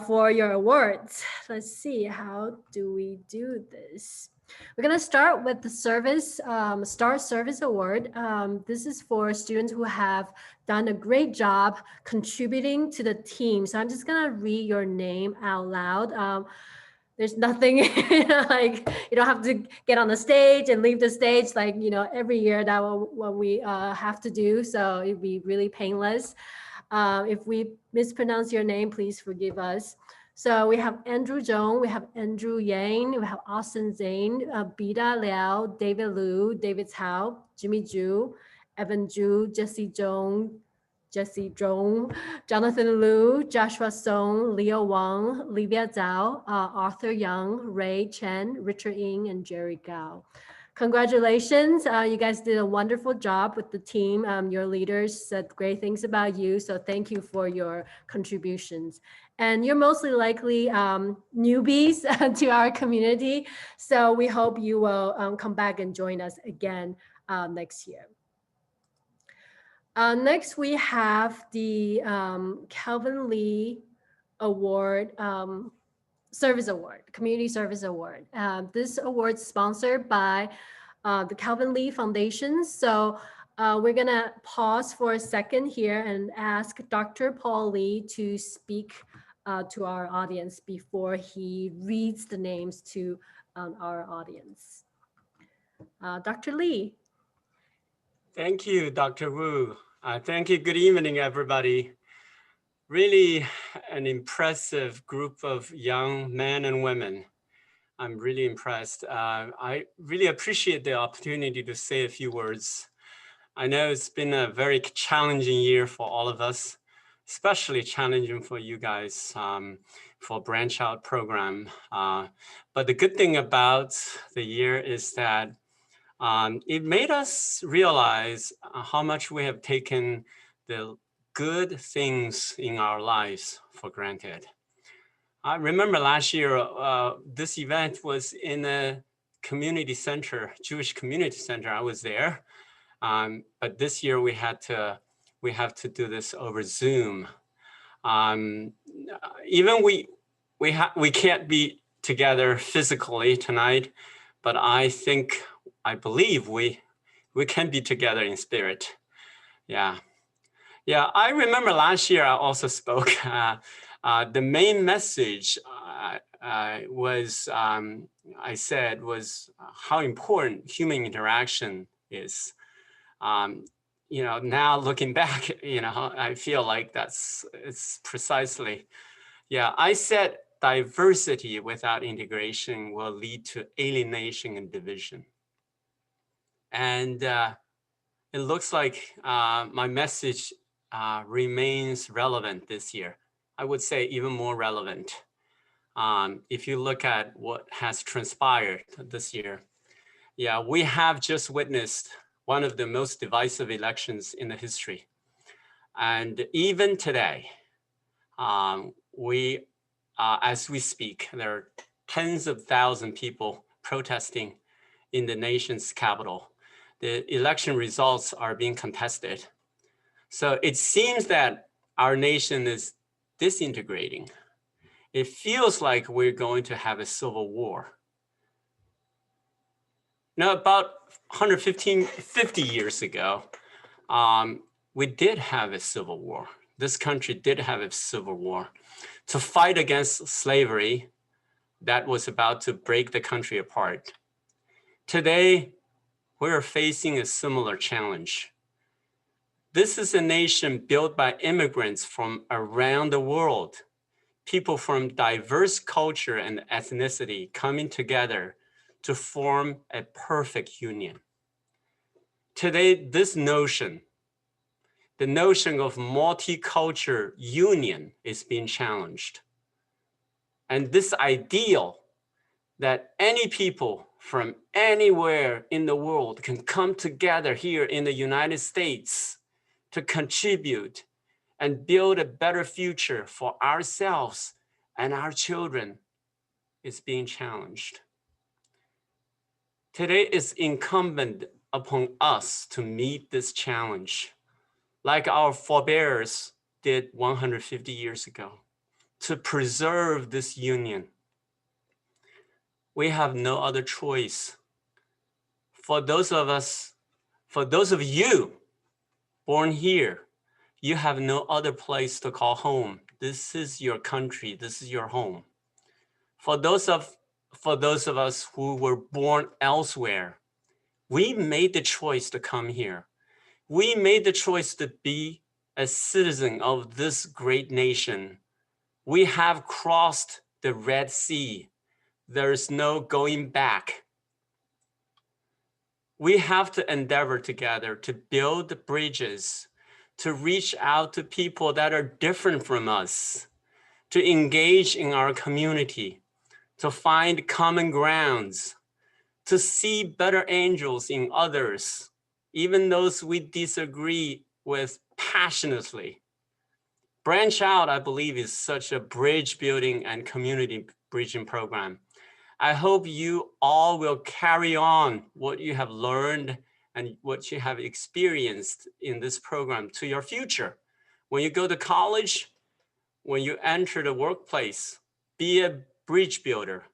For your awards. Let's see, how do we do this? We're gonna start with the service, Star Service Award. This is for students who have done a great job contributing to the team. So I'm just gonna read your name out loud. There's nothing like, you don't have to get on the stage and leave the stage like, every year that what we have to do. So it'd be really painless. If we mispronounce your name, please forgive us. So we have Andrew Zhong, we have Andrew Yang, we have Austin Zane, Bida Liao, David Liu, David Cao, Jimmy Zhu, Evan Zhu, Jesse Zhong, Jesse Zhong, Jonathan Liu, Joshua Song, Leo Wang, Livia Zhao, Arthur Young, Ray Chen, Richard Ng, and Jerry Gao. Congratulations. You guys did a wonderful job with the team. Your leaders said great things about you. So thank you for your contributions. And you're mostly likely newbies to our community. So we hope you will come back and join us again next year. Next, we have the Calvin Lee Award, Service Award, Community Service Award. This award is sponsored by the Calvin Lee Foundation. So we're gonna pause for a second here and ask Dr. Paul Lee to speak to our audience before he reads the names to our audience. Dr. Lee. Thank you, Dr. Wu. Thank you. Good evening, everybody. Really an impressive group of young men and women. I'm really impressed. I really appreciate the opportunity to say a few words. I know it's been a very challenging year for all of us, especially challenging for you guys for BranchOut program. But the good thing about the year is that it made us realize how much we have taken the good things in our lives for granted. I remember last year, this event was in a community center, Jewish community center. I was there, but this year we have to do this over Zoom. Even we can't be together physically tonight, but I believe we can be together in spirit. Yeah, I remember last year I also spoke. The main message I said was how important human interaction is. Now looking back, I feel like it's precisely. Yeah, I said diversity without integration will lead to alienation and division. And it looks like my message remains relevant this year. I would say even more relevant. If you look at what has transpired this year. Yeah, we have just witnessed one of the most divisive elections in the history. And even today, as we speak, there are tens of thousands of people protesting in the nation's capital. The election results are being contested. So it seems that our nation is disintegrating. It feels like we're going to have a civil war. Now, about 50 years ago, we did have a civil war. This country did have a civil war to fight against slavery that was about to break the country apart. Today, we're facing a similar challenge. This is a nation built by immigrants from around the world, people from diverse culture and ethnicity coming together to form a perfect union. Today, this notion, the notion of multicultural union is being challenged. And this ideal that any people from anywhere in the world can come together here in the United States to contribute and build a better future for ourselves and our children is being challenged. Today is incumbent upon us to meet this challenge, like our forebears did 150 years ago, to preserve this union. We have no other choice. For those of you born here, you have no other place to call home. This is your country, this is your home. For those of us who were born elsewhere, we made the choice to come here. We made the choice to be a citizen of this great nation. We have crossed the Red Sea. There is no going back. We have to endeavor together to build bridges to reach out to people that are different from us, to engage in our community, to find common grounds, to see better angels in others, even those we disagree with passionately. BranchOut, I believe, is such a bridge building and community bridging program. I hope you all will carry on what you have learned and what you have experienced in this program to your future. When you go to college, when you enter the workplace, be a bridge builder.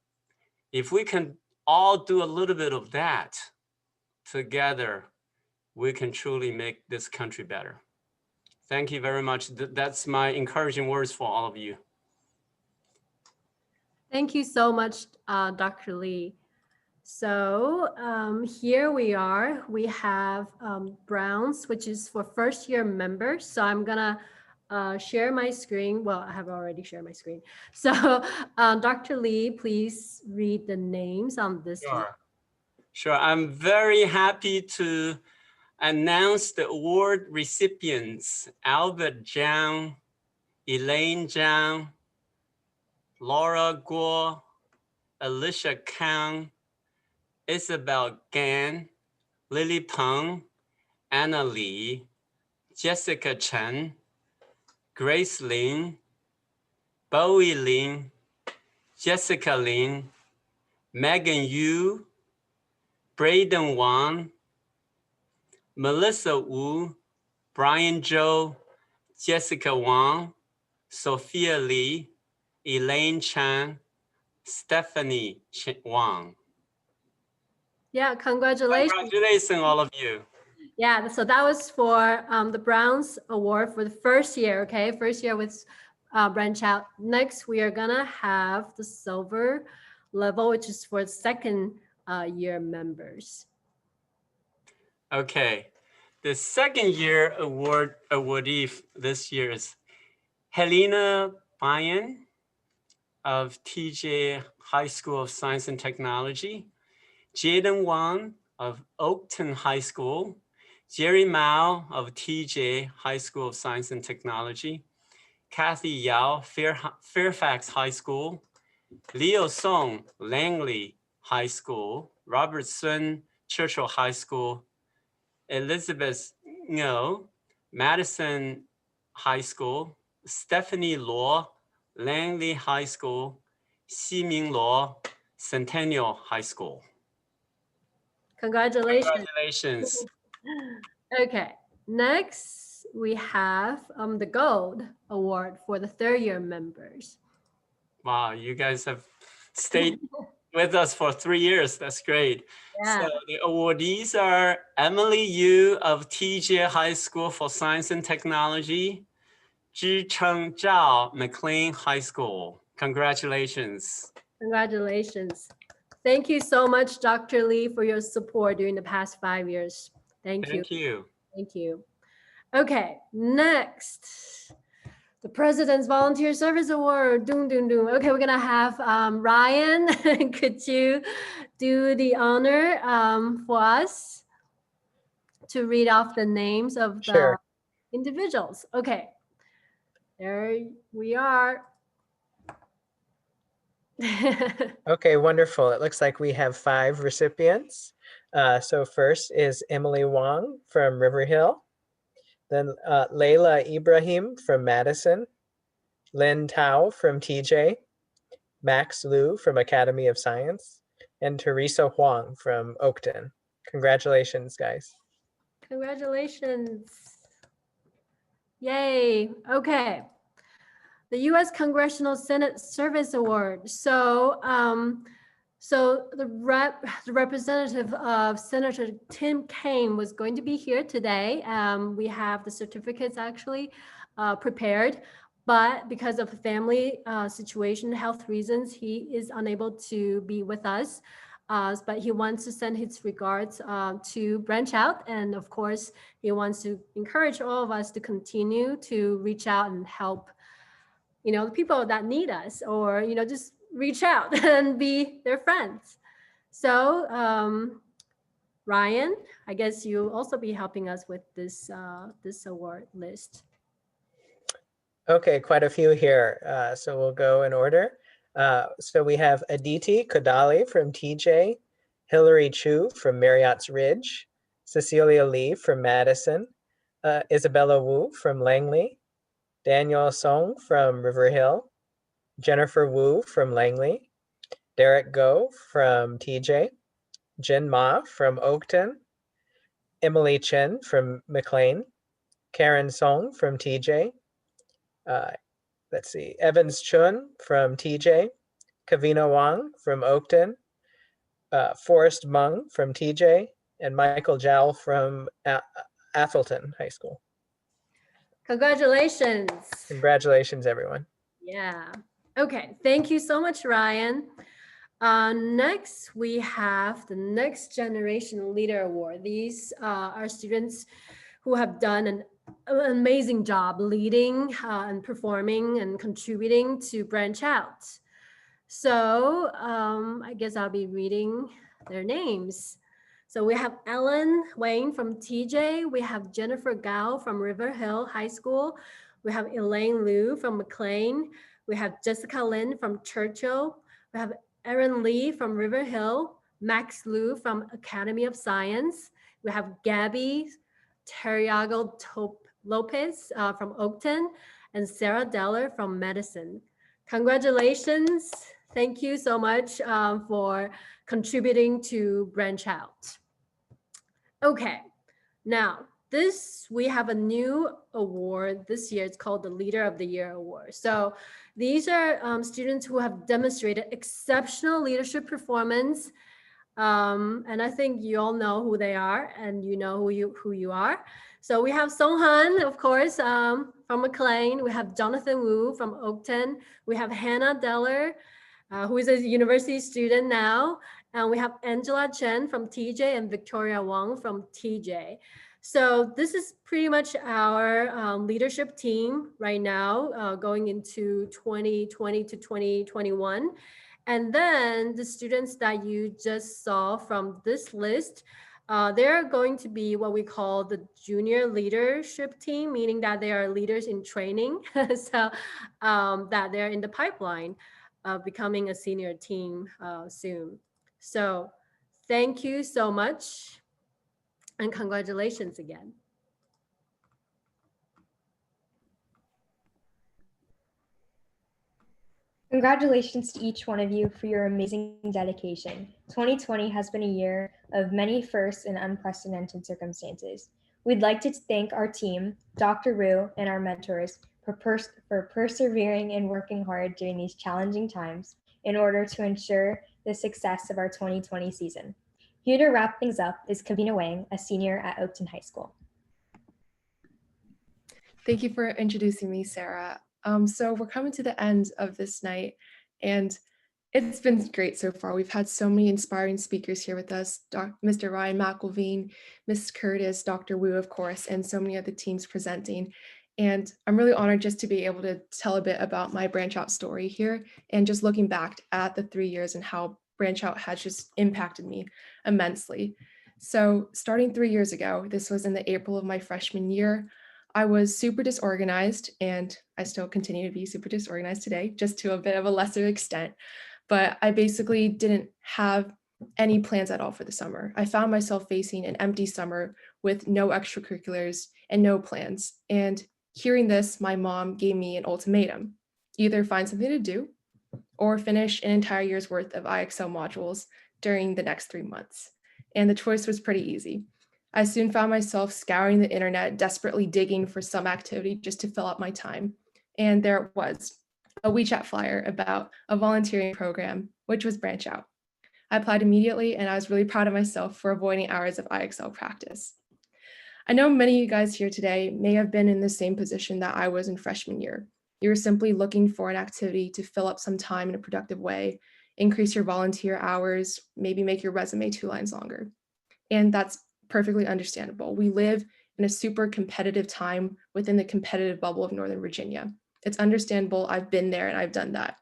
If we can all do a little bit of that together, we can truly make this country better. Thank you very much. That's my encouraging words for all of you. Thank you so much, Dr. Lee. So here we are. We have Browns, which is for first year members. So I'm gonna share my screen. Well, I have already shared my screen. So Dr. Lee, please read the names on this list. Sure, I'm very happy to announce the award recipients: Albert Zhang, Elaine Zhang, Laura Guo, Alicia Kang, Isabel Gan, Lily Peng, Anna Lee, Jessica Chen, Grace Lin, Bowie Lin, Jessica Lin, Megan Yu, Braden Wang, Melissa Wu, Brian Zhou, Jessica Wang, Sophia Lee, Elaine Chan, Stephanie Wang. Yeah, congratulations. Congratulations, all of you. Yeah, so that was for the Browns Award for the first year, okay? First year with BranchOut. Next, we are gonna have the silver level, which is for second year members. Okay, the second year awardee this year is Helena Bayan of TJ High School of Science and Technology, Jaden Wang of Oakton High School, Jerry Mao of TJ High School of Science and Technology, Kathy Yao, Fairfax High School, Leo Song, Langley High School, Robert Sun, Churchill High School, Elizabeth Ngo, Madison High School, Stephanie Luo, Langley High School, Ximing Luo, Centennial High School. Congratulations. Congratulations. Okay, next we have the gold award for the third year members. Wow, you guys have stayed with us for 3 years. That's great. Yeah. So the awardees are Emily Yu of TJ High School for Science and Technology, Zhicheng Zhao, McLean High School. Congratulations. Congratulations. Thank you so much, Dr. Lee, for your support during the past 5 years. Thank you. Thank you. Thank you. Okay, next, the President's Volunteer Service Award. Doom, doom, doom. Okay, we're gonna have Ryan. Could you do the honor for us to read off the names of the individuals? Okay, there we are. Okay, wonderful. It looks like we have 5 recipients. So first is Emily Wong from River Hill. Then Layla Ibrahim from Madison. Lynn Tao from TJ. Max Liu from Academy of Science. And Teresa Huang from Oakton. Congratulations, guys. Congratulations. Yay. Okay. The U.S. Congressional Senate Service Award. So, the representative of Senator Tim Kaine was going to be here today. We have the certificates actually prepared, but because of family situation, health reasons, he is unable to be with us. But he wants to send his regards to BranchOut, and of course, he wants to encourage all of us to continue to reach out and help, the people that need us, or, just reach out and be their friends. So Ryan, I guess you'll also be helping us with this, this award list. Okay, quite a few here. So we'll go in order. So we have Aditi Kodali from TJ, Hillary Chu from Marriott's Ridge, Cecilia Lee from Madison, Isabella Wu from Langley, Daniel Song from River Hill, Jennifer Wu from Langley, Derek Go from TJ, Jin Ma from Oakton, Emily Chen from McLean, Karen Song from TJ, let's see, Evans Chun from TJ, Kavina Wang from Oakton, Forrest Mung from TJ, and Michael Jowl from Athelton High School. Congratulations. Congratulations, everyone. Yeah. Okay. Thank you so much, Ryan. Next, we have the Next Generation Leader Award. These are students who have done an amazing job leading and performing and contributing to BranchOut. So I guess I'll be reading their names. So we have Ellen Wayne from TJ. We have Jennifer Gao from River Hill High School. We have Elaine Liu from McLean. We have Jessica Lin from Churchill. We have Erin Lee from River Hill. Max Liu from Academy of Science. We have Gabby Terriago Lopez from Oakton, and Sarah Deller from Madison. Congratulations. Thank you so much for contributing to BranchOut. Okay, now we have a new award this year. It's called the Leader of the Year Award. So these are students who have demonstrated exceptional leadership performance. And I think you all know who they are, and you know who you are. So we have Song Han, of course, from McLean. We have Jonathan Wu from Oakton. We have Hannah Deller, who is a university student now. And we have Angela Chen from TJ and Victoria Wang from TJ. So this is pretty much our leadership team right now, going into 2020 to 2021. And then the students that you just saw from this list, they're going to be what we call the junior leadership team, meaning that they are leaders in training. So that they're in the pipeline of becoming a senior team soon. So thank you so much, and congratulations again. Congratulations to each one of you for your amazing dedication. 2020 has been a year of many firsts and unprecedented circumstances. We'd like to thank our team, Dr. Wu, and our mentors for persevering and working hard during these challenging times in order to ensure the success of our 2020 season. Here to wrap things up is Kavina Wang, a senior at Oakton High School. Thank you for introducing me, Sarah. So we're coming to the end of this night, and it's been great so far. We've had so many inspiring speakers here with us, Mr. Ryan McElveen, Ms. Curtis, Dr. Wu, of course, and so many other teams presenting. And I'm really honored just to be able to tell a bit about my BranchOut story here, and just looking back at the 3 years and how BranchOut has just impacted me immensely. So starting 3 years ago, this was in the April of my freshman year, I was super disorganized, and I still continue to be super disorganized today, just to a bit of a lesser extent. But I basically didn't have any plans at all for the summer. I found myself facing an empty summer with no extracurriculars and no plans. And hearing this, my mom gave me an ultimatum: either find something to do or finish an entire year's worth of IXL modules during the next 3 months. And the choice was pretty easy. I soon found myself scouring the internet, desperately digging for some activity just to fill up my time. And there it was, a WeChat flyer about a volunteering program, which was BranchOut. I applied immediately, and I was really proud of myself for avoiding hours of IXL practice. I know many of you guys here today may have been in the same position that I was in freshman year. You were simply looking for an activity to fill up some time in a productive way, increase your volunteer hours, maybe make your resume 2 lines longer. And that's perfectly understandable. We live in a super competitive time within the competitive bubble of Northern Virginia. It's understandable. I've been there and I've done that.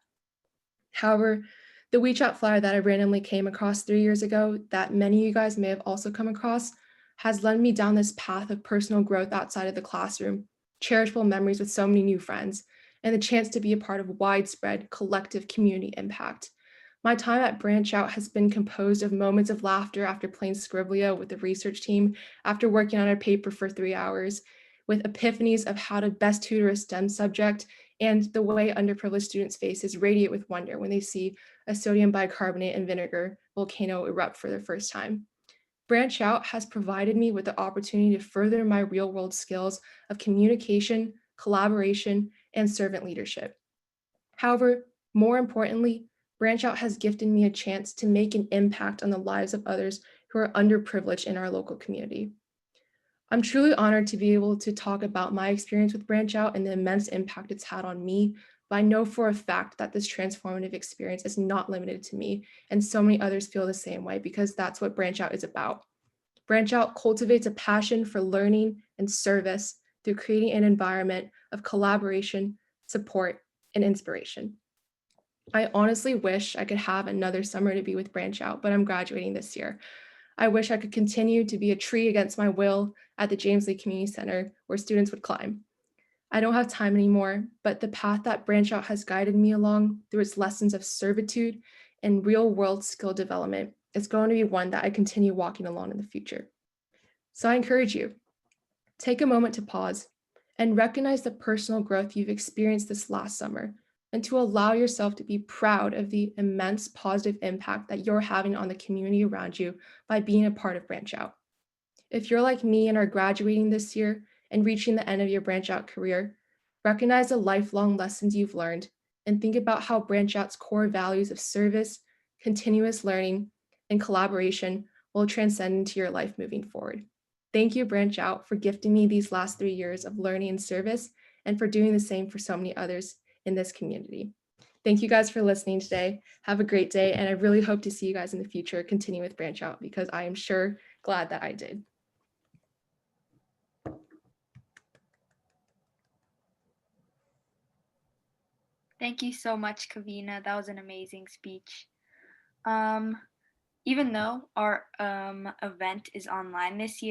However, The WeChat flyer that I randomly came across 3 years ago, that many of you guys may have also come across, has led me down this path of personal growth outside of the classroom, cherishable memories with so many new friends, and the chance to be a part of widespread collective community impact. My time at BranchOut has been composed of moments of laughter after playing Scriblio with the research team, after working on a paper for 3 hours, with epiphanies of how to best tutor a STEM subject, and the way underprivileged students' faces radiate with wonder when they see a sodium bicarbonate and vinegar volcano erupt for the first time. BranchOut has provided me with the opportunity to further my real-world skills of communication, collaboration, and servant leadership. However, more importantly, BranchOut has gifted me a chance to make an impact on the lives of others who are underprivileged in our local community. I'm truly honored to be able to talk about my experience with BranchOut and the immense impact it's had on me, but I know for a fact that this transformative experience is not limited to me, and so many others feel the same way because that's what BranchOut is about. BranchOut cultivates a passion for learning and service through creating an environment of collaboration, support, and inspiration. I honestly wish I could have another summer to be with BranchOut, but I'm graduating this year. I wish I could continue to be a tree against my will at the James Lee Community Center where students would climb. I don't have time anymore, but the path that BranchOut has guided me along through its lessons of servitude and real-world skill development is going to be one that I continue walking along in the future. So I encourage you, take a moment to pause and recognize the personal growth you've experienced this last summer, and to allow yourself to be proud of the immense positive impact that you're having on the community around you by being a part of BranchOut. If you're like me and are graduating this year and reaching the end of your BranchOut career, recognize the lifelong lessons you've learned and think about how BranchOut's core values of service, continuous learning, and collaboration will transcend into your life moving forward. Thank you, BranchOut, for gifting me these last 3 years of learning and service, and for doing the same for so many others in this community. Thank you guys for listening today. Have a great day, and I really hope to see you guys in the future continue with BranchOut because I am sure glad that I did. Thank you so much, Kavina. That was an amazing speech. Even though our event is online this year,